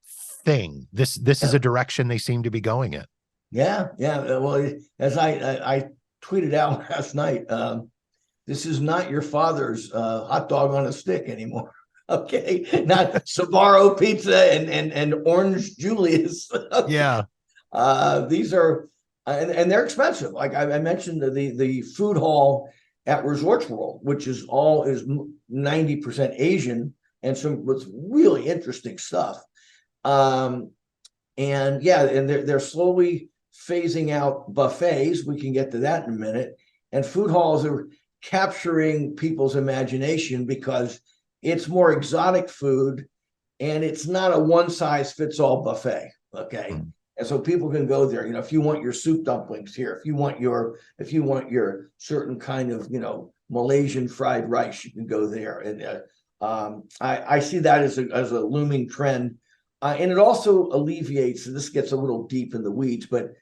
thing. This is a direction they seem to be going in. Yeah. Well, as I tweeted out last night, this is not your father's hot dog on a stick anymore. Okay, not Sbarro pizza and Orange Julius. Okay. Yeah, these are and they're expensive. Like I mentioned, the food hall at Resorts World, which is 90% Asian and some with really interesting stuff. And they're slowly phasing out buffets. We can get to that in a minute. And food halls are capturing people's imagination because it's more exotic food, and it's not a one-size-fits-all buffet. Okay, and so people can go there. If you want your soup dumplings here, if you want your certain kind of Malaysian fried rice, you can go there. And I see that as a looming trend, and it also alleviates. And this gets a little deep in the weeds, but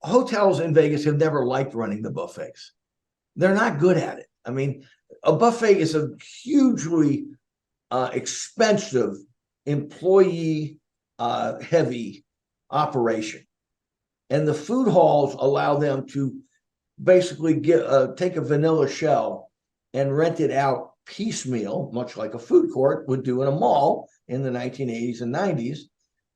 hotels in Vegas have never liked running the buffets. They're not good at it. I mean, a buffet is a hugely expensive, employee heavy operation. And the food halls allow them to basically take a vanilla shell and rent it out piecemeal, much like a food court would do in a mall in the 1980s and 90s,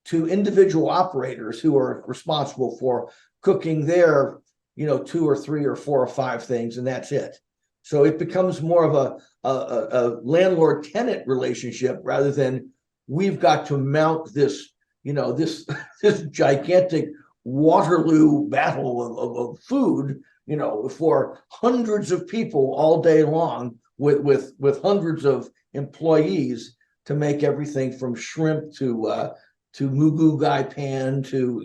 to individual operators who are responsible for cooking their 2 or 3 or 4 or 5 things, and that's it. So it becomes more of a landlord-tenant relationship rather than we've got to mount this gigantic Waterloo battle of food, for hundreds of people all day long with hundreds of employees to make everything from shrimp to mugu gai pan to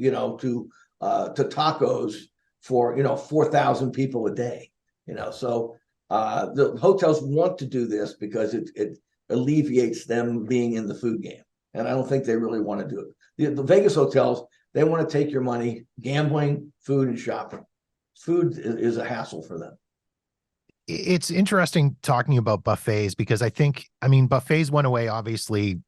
tacos for 4,000 people a day. So the hotels want to do this because it alleviates them being in the food game, and I don't think they really want to do it. The Vegas hotels, they want to take your money, gambling, food, and shopping. Food is a hassle for them. It's interesting talking about buffets because buffets went away obviously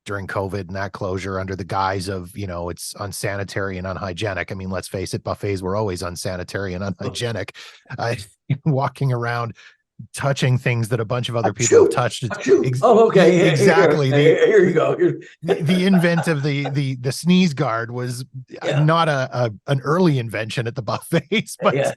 during COVID and that closure under the guise of, it's unsanitary and unhygienic. I mean, let's face it, buffets were always unsanitary and unhygienic. Walking around touching things that a bunch of other people have touched. Okay. Exactly. Here you go. The invent of the sneeze guard was not an early invention at the buffets, but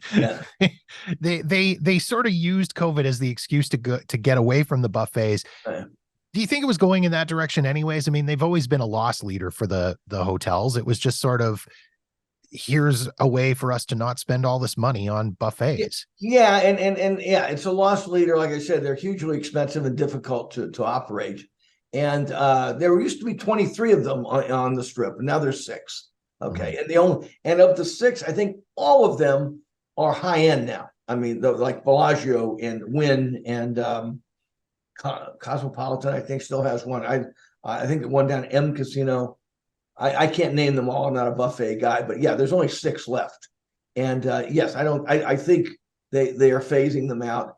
they sort of used COVID as the excuse to get away from the buffets. Do you think it was going in that direction anyways? I mean, they've always been a loss leader for the hotels. It was just sort of, here's a way for us to not spend all this money on buffets. Yeah. And it's a loss leader. Like I said, they're hugely expensive and difficult to operate. And there used to be 23 of them on the strip, and now there's 6. Okay. And of the 6, I think all of them are high end now. I mean, like Bellagio and Wynn and Cosmopolitan, I think, still has one. I think the one down M Casino. I can't name them all. I'm not a buffet guy, but yeah, there's only 6 left. And yes, I think they are phasing them out.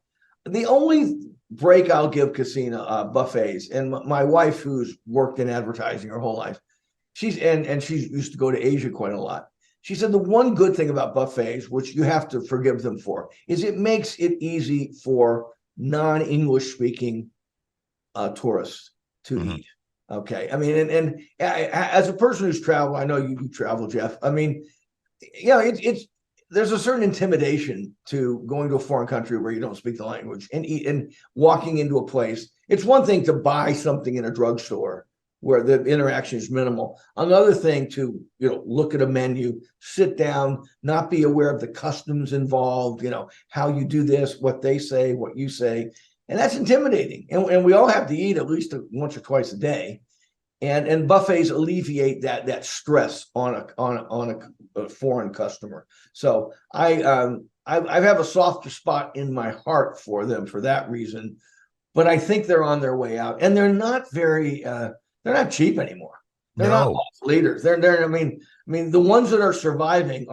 the only break I'll give casino buffets, and my wife, who's worked in advertising her whole life, she's used to go to Asia quite a lot. She said the one good thing about buffets, which you have to forgive them for, is it makes it easy for non-English speaking tourists to eat. Okay, I mean, and as a person who's traveled, I know you travel, Jeff. I mean, it's there's a certain intimidation to going to a foreign country where you don't speak the language and eat and walking into a place. It's one thing to buy something in a drugstore where the interaction is minimal. Another thing to, look at a menu, sit down, not be aware of the customs involved, how you do this, what they say, what you say. And that's intimidating. And we all have to eat at least once or twice a day. And buffets alleviate that stress on a foreign customer. So I have a softer spot in my heart for them for that reason. But I think they're on their way out, and they're not very they're not cheap anymore. They're not loss leaders. I mean the ones that are surviving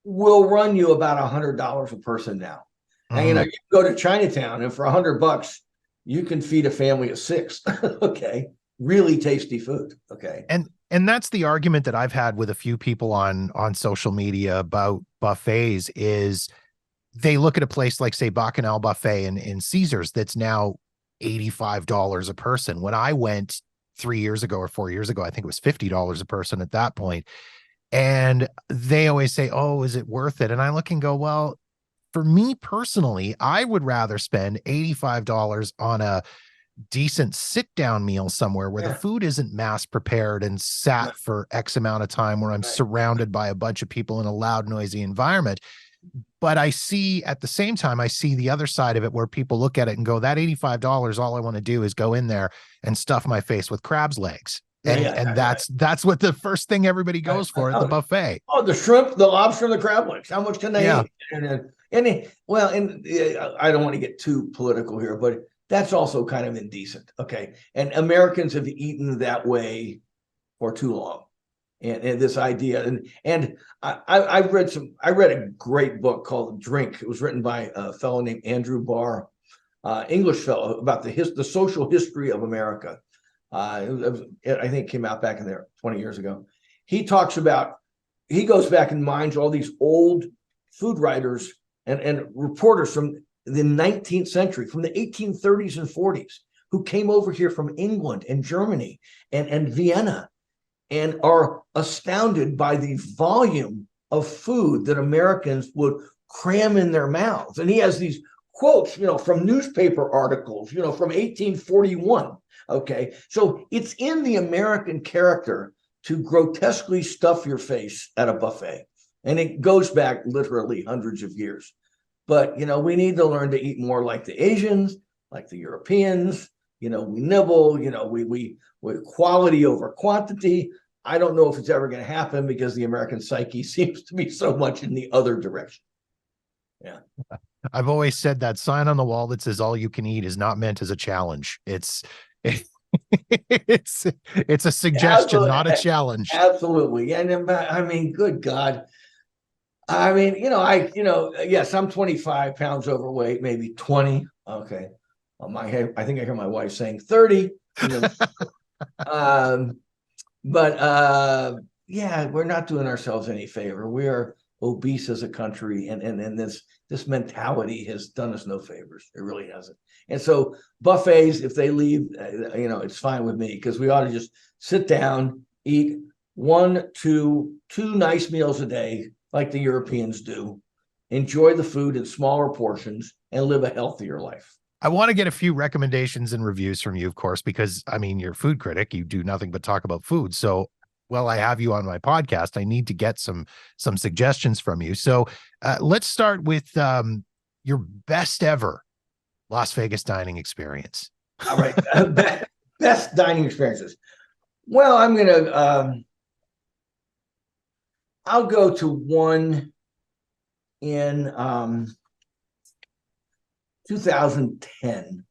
will run you about $100 a person now. And you can go to Chinatown, and for $100 you can feed a family of 6. Okay. Really tasty food. Okay. And that's the argument that I've had with a few people on social media about buffets is they look at a place like, say, Bacchanal Buffet in Caesars that's now $85 a person. When I went 3 years ago or 4 years ago, I think it was $50 a person at that point. And they always say, oh, is it worth it? And I look and go, well, for me personally, I would rather spend $85 on a decent sit-down meal somewhere where the food isn't mass prepared and sat for X amount of time, where I'm surrounded by a bunch of people in a loud, noisy environment. But I see at the same time, I see the other side of it where people look at it and go, that $85, all I want to do is go in there and stuff my face with crab's legs. And that's what the first thing everybody goes for at the buffet. Oh, the shrimp, the lobster, and the crab legs. How much can they eat? And I don't want to get too political here, but that's also kind of indecent. Okay. And Americans have eaten that way for too long. And this idea, and I read a great book called Drink. It was written by a fellow named Andrew Barr, English fellow, about the social history of America. I think it came out back in there 20 years ago. He goes back and mines all these old food writers and reporters from the 19th century, from the 1830s and 40s, who came over here from England and Germany and Vienna, and are astounded by the volume of food that Americans would cram in their mouths. And he has these quotes, from newspaper articles, from 1841. Okay. So it's in the American character to grotesquely stuff your face at a buffet. And it goes back literally hundreds of years. But, we need to learn to eat more like the Asians, like the Europeans. We nibble, we quality over quantity. I don't know if it's ever going to happen because the American psyche seems to be so much in the other direction. Yeah. I've always said that sign on the wall that says all you can eat is not meant as a challenge. It's a suggestion, not a challenge. Absolutely. And I mean, good God. I mean, yes, I'm 25 pounds overweight, maybe 20. Okay. I think I hear my wife saying 30. But we're not doing ourselves any favor. We are obese as a country, and this mentality has done us no favors. It really hasn't. And so buffets, if they leave, it's fine with me, because we ought to just sit down, eat 1, 2 nice meals a day, like the Europeans do, enjoy the food in smaller portions, and live a healthier life. I want to get a few recommendations and reviews from you, of course, because you're a food critic. You do nothing but talk about food. So, I have you on my podcast, I need to get some suggestions from you. So let's start with your best ever Las Vegas dining experience. All right. Best dining experiences. Well, I'll go to one in 2010.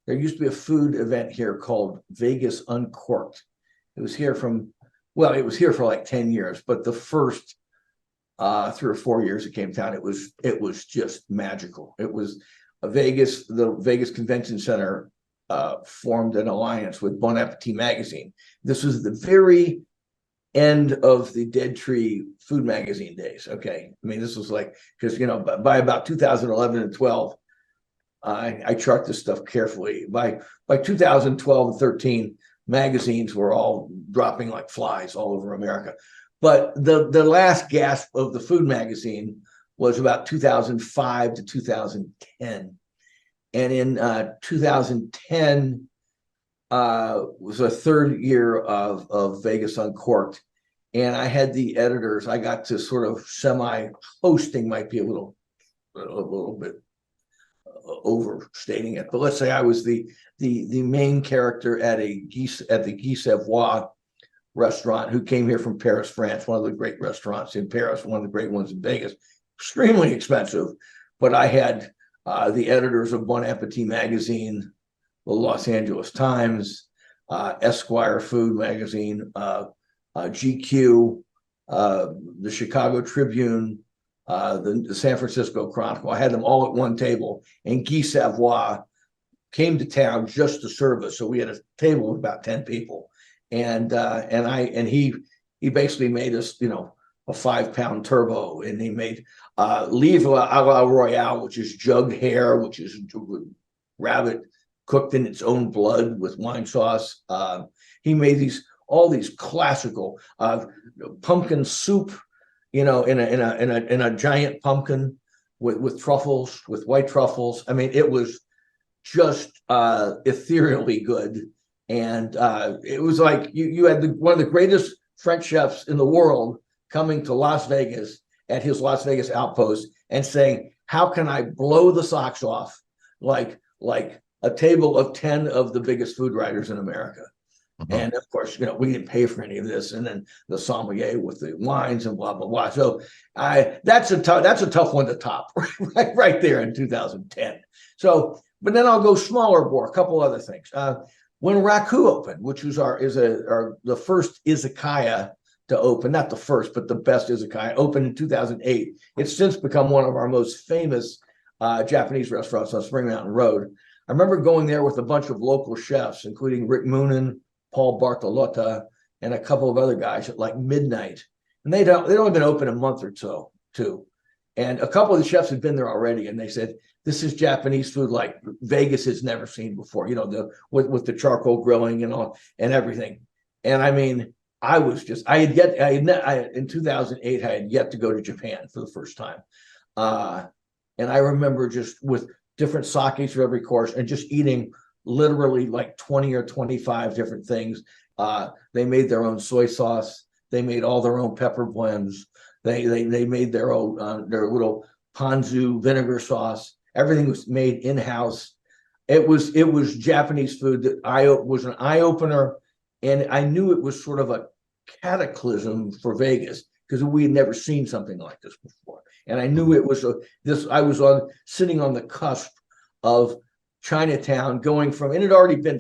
There used to be a food event here called Vegas Uncorked. It was here for like 10 years, but the first 3 or 4 years it came down, it was just magical. It was the Vegas Convention Center formed an alliance with Bon Appetit magazine. This was the very end of the Dead Tree food magazine days. Okay, I mean, this was like, because by about 2011 and 12, I chart this stuff carefully. By 2012 and 13, magazines were all dropping like flies all over America. But the last gasp of the food magazine was about 2005 to 2010. And in 2010 was a third year of Vegas Uncorked. And I had the editors, I got to sort of semi-hosting, might be a little bit overstating it, but let's say I was the main character at the Guy Savoy restaurant, who came here from Paris, France, one of the great restaurants in Paris, one of the great ones in Vegas, extremely expensive. But I had the editors of Bon Appetit magazine, the Los Angeles Times, Esquire Food magazine, GQ, the Chicago Tribune, the San Francisco Chronicle. I had them all at one table, and Guy Savoy came to town just to serve us. So we had a table of about 10 people, and he basically made us, a 5-pound turbo, and he made livre à la royale, which is jugged hare, which is rabbit cooked in its own blood with wine sauce. He made all these classical pumpkin soup, in a giant pumpkin with truffles, with white truffles. I mean, it was just ethereally good, and it was like you had one of the greatest French chefs in the world coming to Las Vegas at his Las Vegas outpost and saying, "How can I blow the socks off like a table of 10 of the biggest food writers in America?" Mm-hmm. And of course, we didn't pay for any of this. And then the sommelier with the wines and blah, blah, blah. So that's a tough one to top right there in 2010. So, but then I'll go smaller bore, a couple other things. When Raku opened, which was the first izakaya to open, not the first, but the best izakaya, opened in 2008. It's since become one of our most famous Japanese restaurants on Spring Mountain Road. I remember going there with a bunch of local chefs, including Rick Moonen, Paul Bartolotta, and a couple of other guys at like midnight. And they'd only been open a month or so, too. And a couple of the chefs had been there already, and they said, "This is Japanese food like Vegas has never seen before, with the charcoal grilling and all and everything." And I mean, in 2008, I had yet to go to Japan for the first time. And I remember just with different sakes for every course and just eating literally like 20 or 25 different things. They made their own soy sauce. They made all their own pepper blends. They made their own their little ponzu vinegar sauce. Everything was made in-house. It was Japanese food that was an eye-opener, and I knew it was sort of a cataclysm for Vegas because we had never seen something like this before. And I knew it was sitting on the cusp of Chinatown going from, and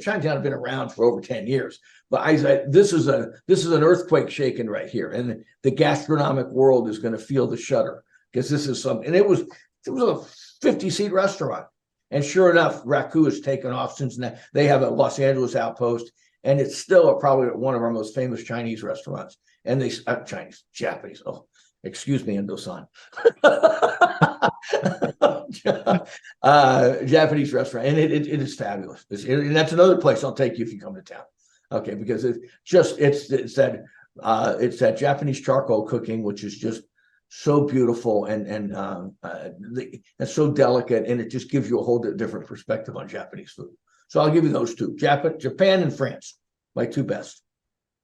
Chinatown had been around for over 10 years, but I said, this is an earthquake shaking right here. And the gastronomic world is going to feel the shudder because this is something, and it was a 50-seat restaurant. And sure enough, Raku has taken off since then. They have a Los Angeles outpost, and it's still probably one of our most famous Chinese restaurants. And Japanese. Oh, excuse me, Indo-san. Japanese restaurant, and it is fabulous. And that's another place I'll take you if you come to town. Okay, because it's that Japanese charcoal cooking, which is just so beautiful and so delicate, and it just gives you a whole different perspective on Japanese food. So I'll give you those two: Japan and France, my two best.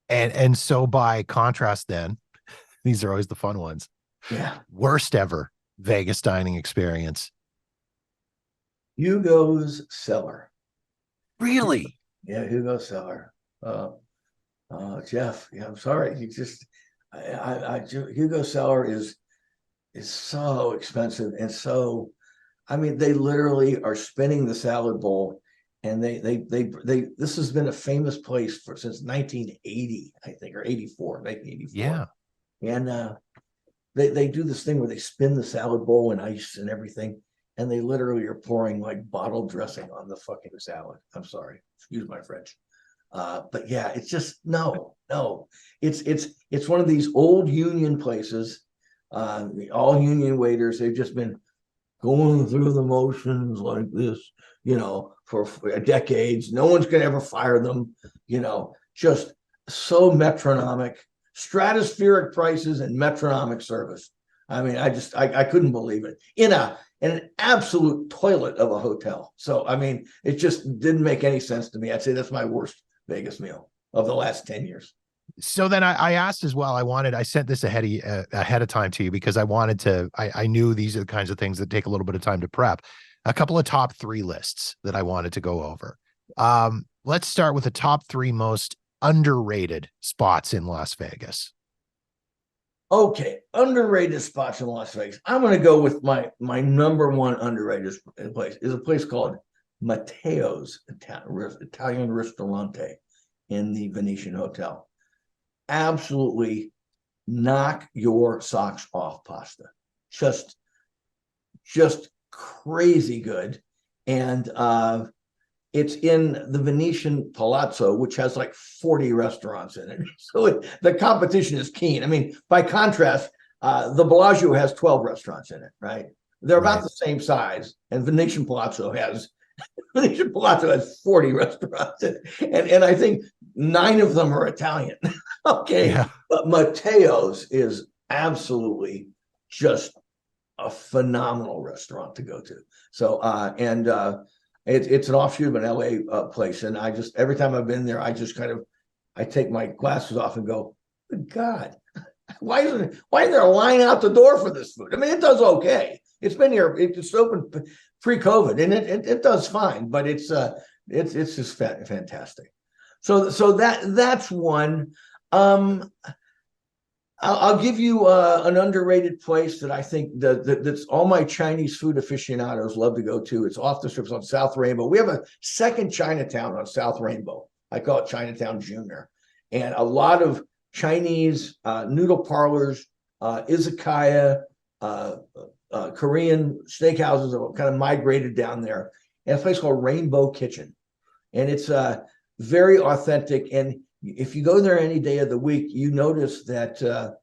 And so by contrast, then these are always the fun ones. Yeah. Worst ever Vegas dining experience. Hugo's Cellar. Really? Yeah, Hugo's Cellar. Jeff, yeah, I'm sorry. Hugo's Cellar is so expensive, and so, I mean, they literally are spinning the salad bowl, and this has been a famous place since 1980, I think, or 1984. Yeah. And they do this thing where they spin the salad bowl in ice and everything. and they literally are pouring like bottled dressing on the fucking salad. I'm sorry, excuse my French. But yeah, it's just no. It's one of these old union places. All union waiters, they've just been going through the motions like this, for decades. No one's gonna ever fire them, just so metronomic, stratospheric prices and metronomic service. I mean, I couldn't believe it in an absolute toilet of a hotel. So I mean, it just didn't make any sense to me. I'd say that's my worst Vegas meal of the last 10 years. So then I asked as well. I sent this ahead of time to you because I knew these are the kinds of things that take a little bit of time to prep. A couple of top 3 lists that I wanted to go over. Let's start with the top 3 most underrated spots in Las Vegas. Okay, underrated spots in Las Vegas. I'm going to go with my number one underrated place is a place called Matteo's Italian Ristorante in the Venetian Hotel. Absolutely knock your socks off pasta. Just crazy good. And it's in the Venetian Palazzo, which has like 40 restaurants in it. So the competition is keen. I mean, by contrast, the Bellagio has 12 restaurants in it, right? They're about the same size, and Venetian Palazzo has 40 restaurants in it. And I think 9 of them are Italian. Okay. Yeah. But Matteo's is absolutely just a phenomenal restaurant to go to. So, it's an offshoot of an LA place. And every time I've been there, I take my glasses off and go, good God, why isn't there a line out the door for this food? I mean, it does okay. It's been here. It's open pre-COVID, and it does fine, but it's just fantastic. So that's one. I'll give you an underrated place that I think that's all my Chinese food aficionados love to go to. It's off the strip. It's on South Rainbow. We have a second Chinatown on South Rainbow. I call it Chinatown Junior, and a lot of Chinese noodle parlors, izakaya, Korean steakhouses have kind of migrated down there. And a place called Rainbow Kitchen, and it's very authentic. And if you go there any day of the week, you notice that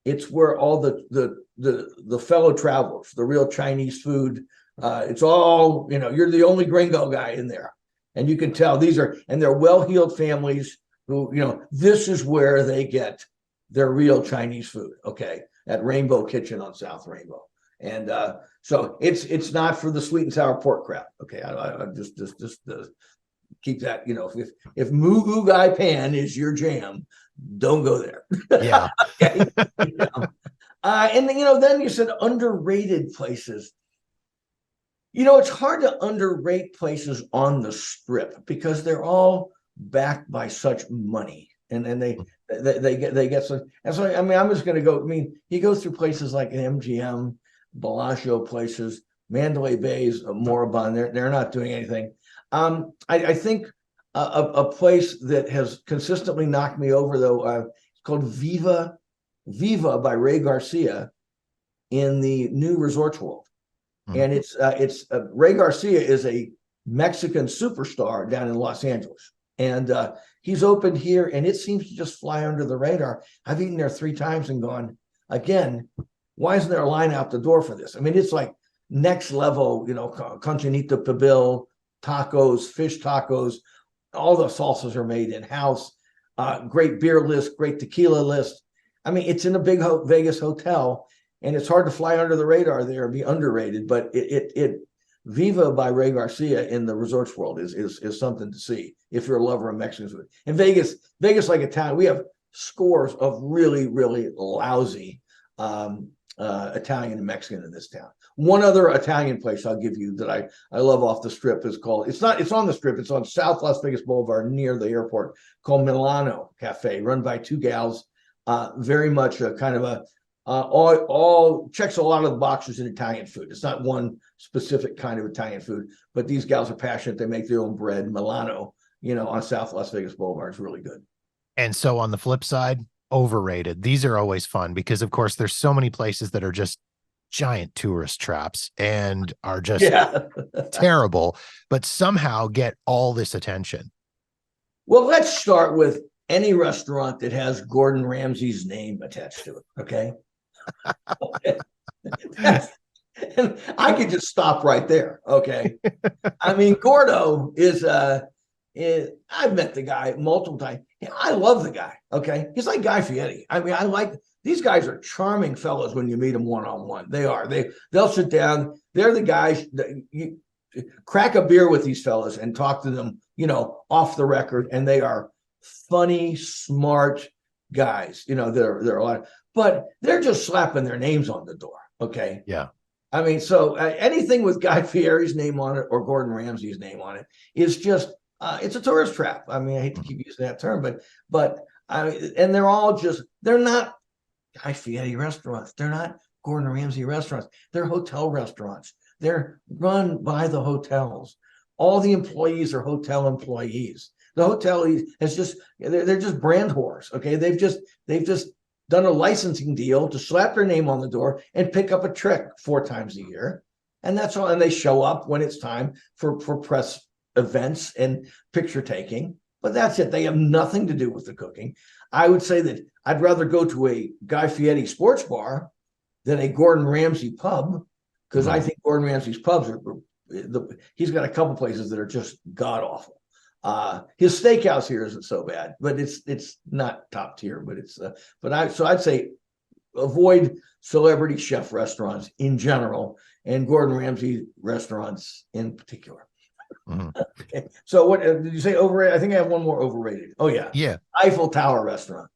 it's where all the fellow travelers, the real Chinese food, it's all, you're the only gringo guy in there. And you can tell they're well-heeled families who, this is where they get their real Chinese food, okay, at Rainbow Kitchen on South Rainbow. And so it's not for the sweet and sour pork crap, okay? I just keep that, if Moo Gai Pan is your jam, don't go there. Yeah. Okay. And then you said underrated places. It's hard to underrate places on the strip because they're all backed by such money, and they get some. And so I mean, I'm just going to go. I mean, you go through places like MGM, Bellagio places, Mandalay Bay's moribund. They're not doing anything. I think a place that has consistently knocked me over, though, it's called Viva by Ray Garcia in the new Resorts World. And it's Ray Garcia is a Mexican superstar down in Los Angeles. And he's opened here, and it seems to just fly under the radar. I've eaten there 3 times and gone, again, why isn't there a line out the door for this? I mean, it's like next level, Conchinita Pibil, tacos, fish tacos, all the salsas are made in-house, great beer list, great tequila list. I mean, it's in a big Vegas hotel, and it's hard to fly under the radar there and be underrated, but it Viva by Ray Garcia in the Resorts World is something to see if you're a lover of Mexican food. And Vegas like a town, we have scores of really, really lousy Italian and Mexican in this town. One other Italian place I'll give you that I love off the strip is called, it's on the strip, it's on South Las Vegas Boulevard near the airport, called Milano Cafe, run by 2 gals. Very much a kind of a all checks a lot of the boxes in Italian food. It's not one specific kind of Italian food, but these gals are passionate. They make their own bread. Milano, on South Las Vegas Boulevard is really good. And so on the flip side, overrated. These are always fun because, of course, there's so many places that are just giant tourist traps and are just Yeah. terrible, but somehow get all this attention. Well, let's start with any restaurant that has Gordon Ramsay's name attached to it. Okay. And I could just stop right there. Okay. I mean, Gordo I've met the guy multiple times. I love the guy. Okay. He's like Guy Fieri. I mean, I like these guys are charming fellows when you meet them one-on-one. They are. They'll sit down. They're the guys that you crack a beer with these fellas and talk to them, off the record. And they are funny, smart guys. They're a lot, but they're just slapping their names on the door. Okay. Yeah. I mean, so anything with Guy Fieri's name on it or Gordon Ramsay's name on it is just it's a tourist trap. I mean, I hate to keep using that term, but and they're not Guy Fieri restaurants. They're not Gordon Ramsay restaurants. They're hotel restaurants. They're run by the hotels. All the employees are hotel employees. The hotel they're just brand whores. Okay, they've just done a licensing deal to slap their name on the door and pick up a trick 4 times a year. And that's all. And they show up when it's time for press events and picture taking. But that's it. They have nothing to do with the cooking. I would say that I'd rather go to a Guy Fieri sports bar than a Gordon Ramsay pub, because I think Gordon Ramsay's pubs he's got a couple places that are just god awful. His steakhouse here isn't so bad, but it's not top tier. But I'd say avoid celebrity chef restaurants in general and Gordon Ramsay restaurants in particular. Okay. So what did you say? Overrated? I think I have one more overrated. Oh yeah. Eiffel Tower restaurant.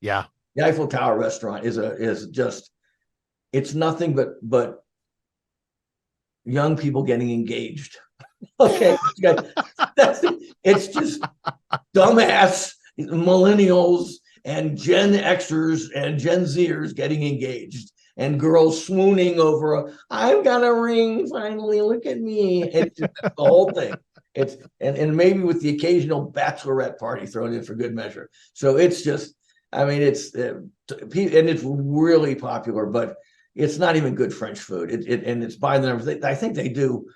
Yeah. The Eiffel Tower restaurant is just it's nothing but young people getting engaged. Okay. It's just dumbass millennials and Gen Xers and Gen Zers getting engaged and girls swooning over I've got a ring finally, look at me. And it's just the whole thing. It's and maybe with the occasional bachelorette party thrown in for good measure. So it's just, I mean, it's and it's really popular, but it's not even good French food. And it's by the numbers. I think they do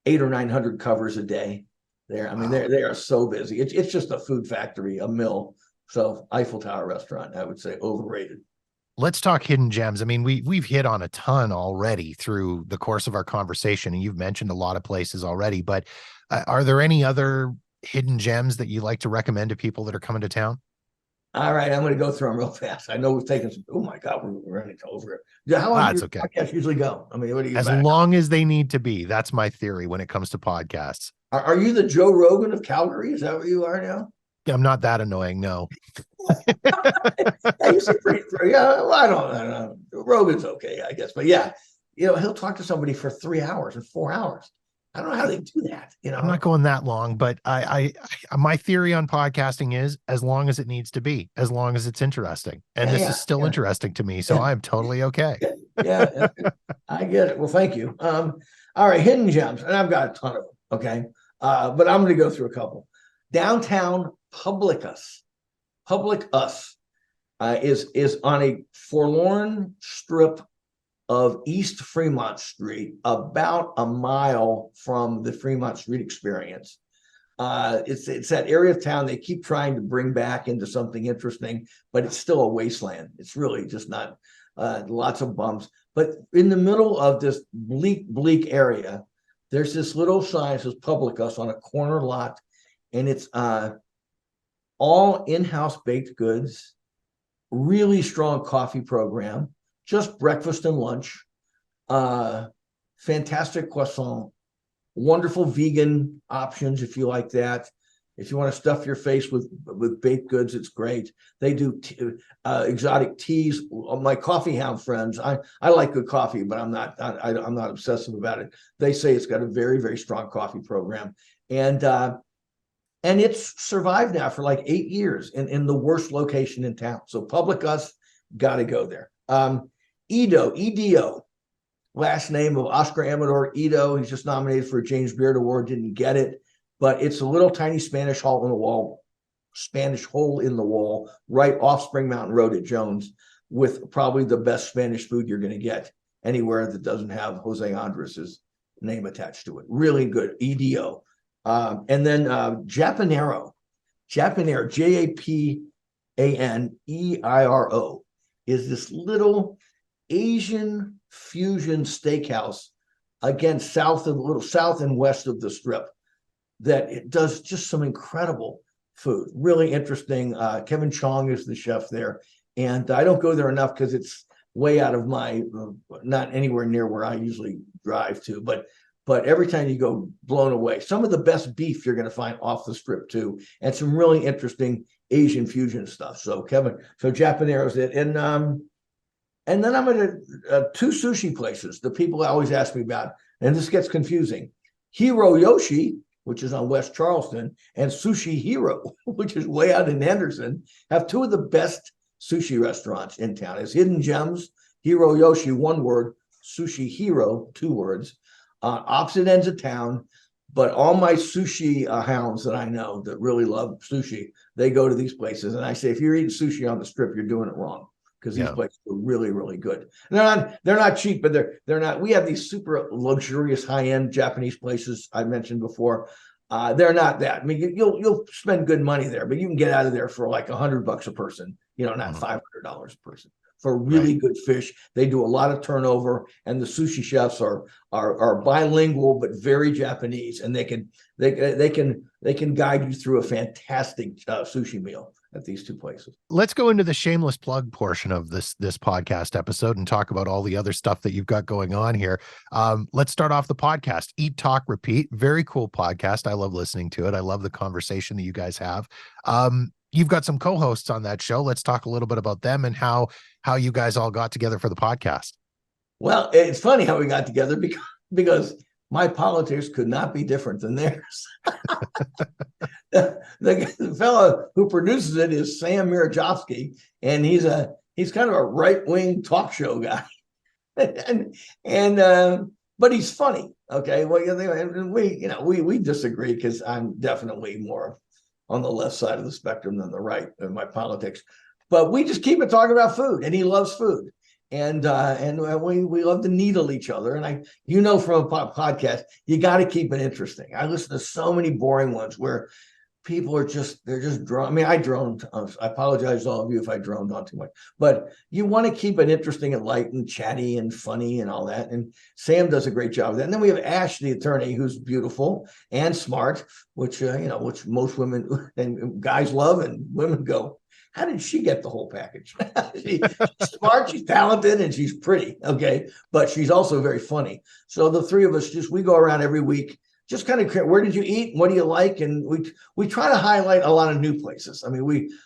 800 or 900 covers a day there. I mean, they are so busy. It's just a food factory, a mill. So Eiffel Tower restaurant, I would say overrated. Let's talk hidden gems. I mean, we've hit on a ton already through the course of our conversation, and you've mentioned a lot of places already, but are there any other hidden gems that you like to recommend to people that are coming to town? All right, I'm going to go through them real fast. I know we've taken some. Oh my God, we're running over it. Yeah, how long does your podcast usually go? I mean, what do you? As long as they need to be. That's my theory when it comes to podcasts. Are you the Joe Rogan of Calgary? Is that what you are now? I'm not that annoying, no. Yeah, you seem pretty. Yeah, well, I don't know. Rogan's okay, I guess, but yeah, he'll talk to somebody for 3 hours or 4 hours. I don't know how they do that. I'm not going that long, but I my theory on podcasting is as long as it needs to be, as long as it's interesting. And this is still interesting to me. So I'm totally okay. Yeah, I get it. Well, thank you. All right. Hidden gems. And I've got a ton of them. Okay. But I'm going to go through a couple. Downtown Publicus is on a forlorn strip of East Fremont Street, about a mile from the Fremont Street Experience. It's that area of town they keep trying to bring back into something interesting, but it's still a wasteland. It's really just not lots of bumps. But in the middle of this bleak area, there's this little sign that says Publicus on a corner lot, and it's all in-house baked goods, really strong coffee program, just breakfast and lunch, fantastic croissant, wonderful vegan options if you like that. If you want to stuff your face with baked goods, it's great. They do exotic teas. My coffee hound friends, I like good coffee, but I'm not obsessive about it. They say it's got a very, very strong coffee program, and it's survived now for like 8 years in the worst location in town. So Publicus, got to go there. EDO, last name of Oscar Amador Edo. He's just nominated for a James Beard Award, didn't get it, but it's a little tiny Spanish hole in the wall, right off Spring Mountain Road at Jones, with probably the best Spanish food you're going to get anywhere that doesn't have Jose Andres's name attached to it. Really good, EDO. And then Japaneiro, Japaneiro, is this little Asian fusion steakhouse, again, south and west of the Strip, that it does just some incredible food. Really interesting. Kevin Chong is the chef there, and I don't go there enough because it's way out of my, not anywhere near where I usually drive to, but every time you go, blown away. Some of the best beef you're going to find off the Strip too, and some really interesting Asian fusion stuff. So Japaneiro's it, and then I'm at two sushi places that people always ask me about, and this gets confusing. Hiro Yoshi, which is on West Charleston, and Sushi Hero, which is way out in Henderson, have two of the best sushi restaurants in town. It's hidden gems. Hiro Yoshi, one word. Sushi Hero, two words. Opposite ends of town, but all my sushi hounds that I know that really love sushi, they go to these places. And I say, if you're eating sushi on the Strip, you're doing it wrong, because these places are really, really good. And they're not cheap, but they're not. We have these super luxurious high-end Japanese places I mentioned before. They're not that. I mean, you'll spend good money there, but you can get out of there for like $100 a person. Not $500 a person for really good fish. They do a lot of turnover, and the sushi chefs are bilingual but very Japanese, and they can guide you through a fantastic sushi meal at these two places. Let's go into the shameless plug portion of this podcast episode and talk about all the other stuff that you've got going on here. Let's start off the podcast. Eat, Talk, Repeat. Very cool podcast. I love listening to it. I love the conversation that you guys have. You've got some co-hosts on that show. Let's talk a little bit about them and how you guys all got together for the podcast. Well, it's funny how we got together because my politics could not be different than theirs. The fellow who produces it is Sam Mirajovsky, and he's kind of a right-wing talk show guy, but he's funny. Okay, well, we disagree because I'm definitely more on the left side of the spectrum than the right in my politics, but we just keep it talking about food, and he loves food. And we love to needle each other. And from a podcast, you got to keep it interesting. I listen to so many boring ones where people they're just drone. I mean, I droned. I apologize to all of you if I droned on too much, but you want to keep it interesting and light and chatty and funny and all that. And Sam does a great job of that. And then we have Ash, the attorney, who's beautiful and smart, which most women and guys love, and women go, how did she get the whole package? She's smart, she's talented, and she's pretty. Okay. But she's also very funny. So the three of us we go around every week, just kind of, where did you eat? What do you like? And we try to highlight a lot of new places. I mean,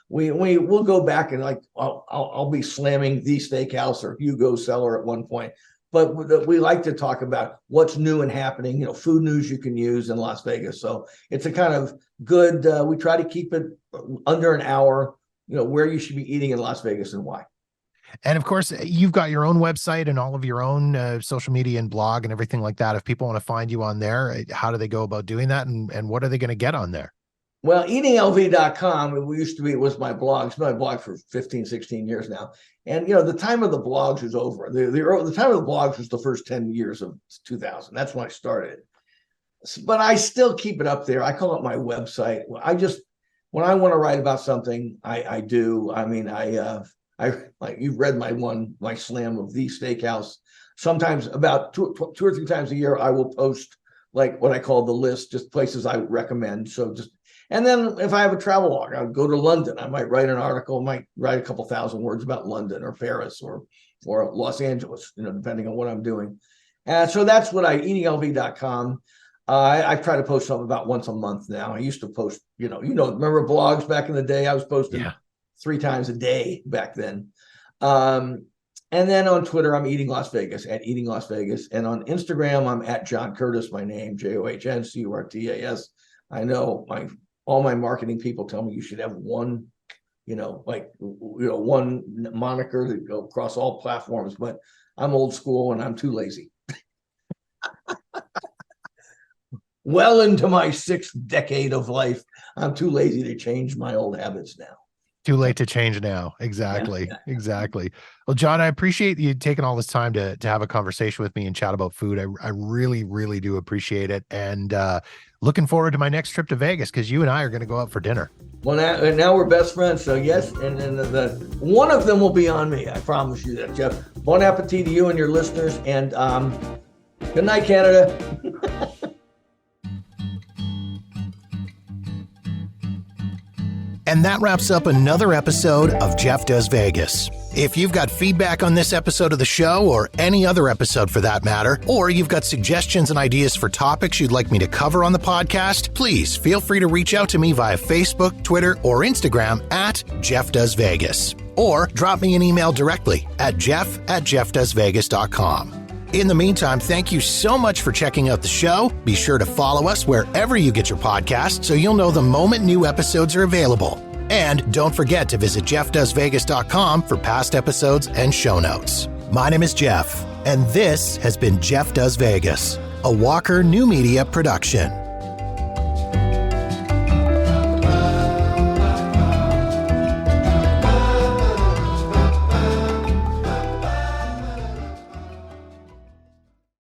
we'll go back and I'll be slamming The Steakhouse or Hugo Cellar at one point, but we like to talk about what's new and happening, food news you can use in Las Vegas. So it's a kind of good, we try to keep it under an hour, where you should be eating in Las Vegas and why. And of course, you've got your own website and all of your own social media and blog and everything like that. If people want to find you on there, how do they go about doing that? And what are they going to get on there? Well, eatinglv.com, it was my blog. It's been my blog for 15, 16 years now. And, the time of the blogs is over. The time of the blogs was the first 10 years of 2000. That's when I started. But I still keep it up there. I call it my website. When I want to write about something, I do. I mean, like you've read my slam of The Steakhouse. Sometimes about two or three times a year, I will post like what I call the list, just places I recommend. And then if I have a travel log, I'll go to London. I might write an article, might write a couple thousand words about London or Paris or Los Angeles, depending on what I'm doing. So that's what eatinglv.com. I try to post something about once a month now. I used to post, remember blogs back in the day? I was posting 3 times a day back then. And then on Twitter, I'm Eating Las Vegas, at Eating Las Vegas. And on Instagram, I'm at John Curtas, my name, JohnCurtas. I know all my marketing people tell me you should have one, one moniker that go across all platforms, but I'm old school and I'm too lazy. Well into my 6th decade of life, I'm too lazy to change my old habits now. Too late to change now. Exactly. Exactly. Well, John, I appreciate you taking all this time to have a conversation with me and chat about food. I really, really do appreciate it. And looking forward to my next trip to Vegas, because you and I are going to go out for dinner. Well, now we're best friends. So yes, and the one of them will be on me. I promise you that, Jeff. Bon appetit to you and your listeners. And good night, Canada. And that wraps up another episode of Jeff Does Vegas. If you've got feedback on this episode of the show, or any other episode for that matter, or you've got suggestions and ideas for topics you'd like me to cover on the podcast, please feel free to reach out to me via Facebook, Twitter, or Instagram at Jeff Does Vegas. Or drop me an email directly at jeff@jeffdoesvegas.com. In the meantime, thank you so much for checking out the show. Be sure to follow us wherever you get your podcasts so you'll know the moment new episodes are available. And don't forget to visit jeffdoesvegas.com for past episodes and show notes. My name is Jeff, and this has been Jeff Does Vegas, a Walker New Media production.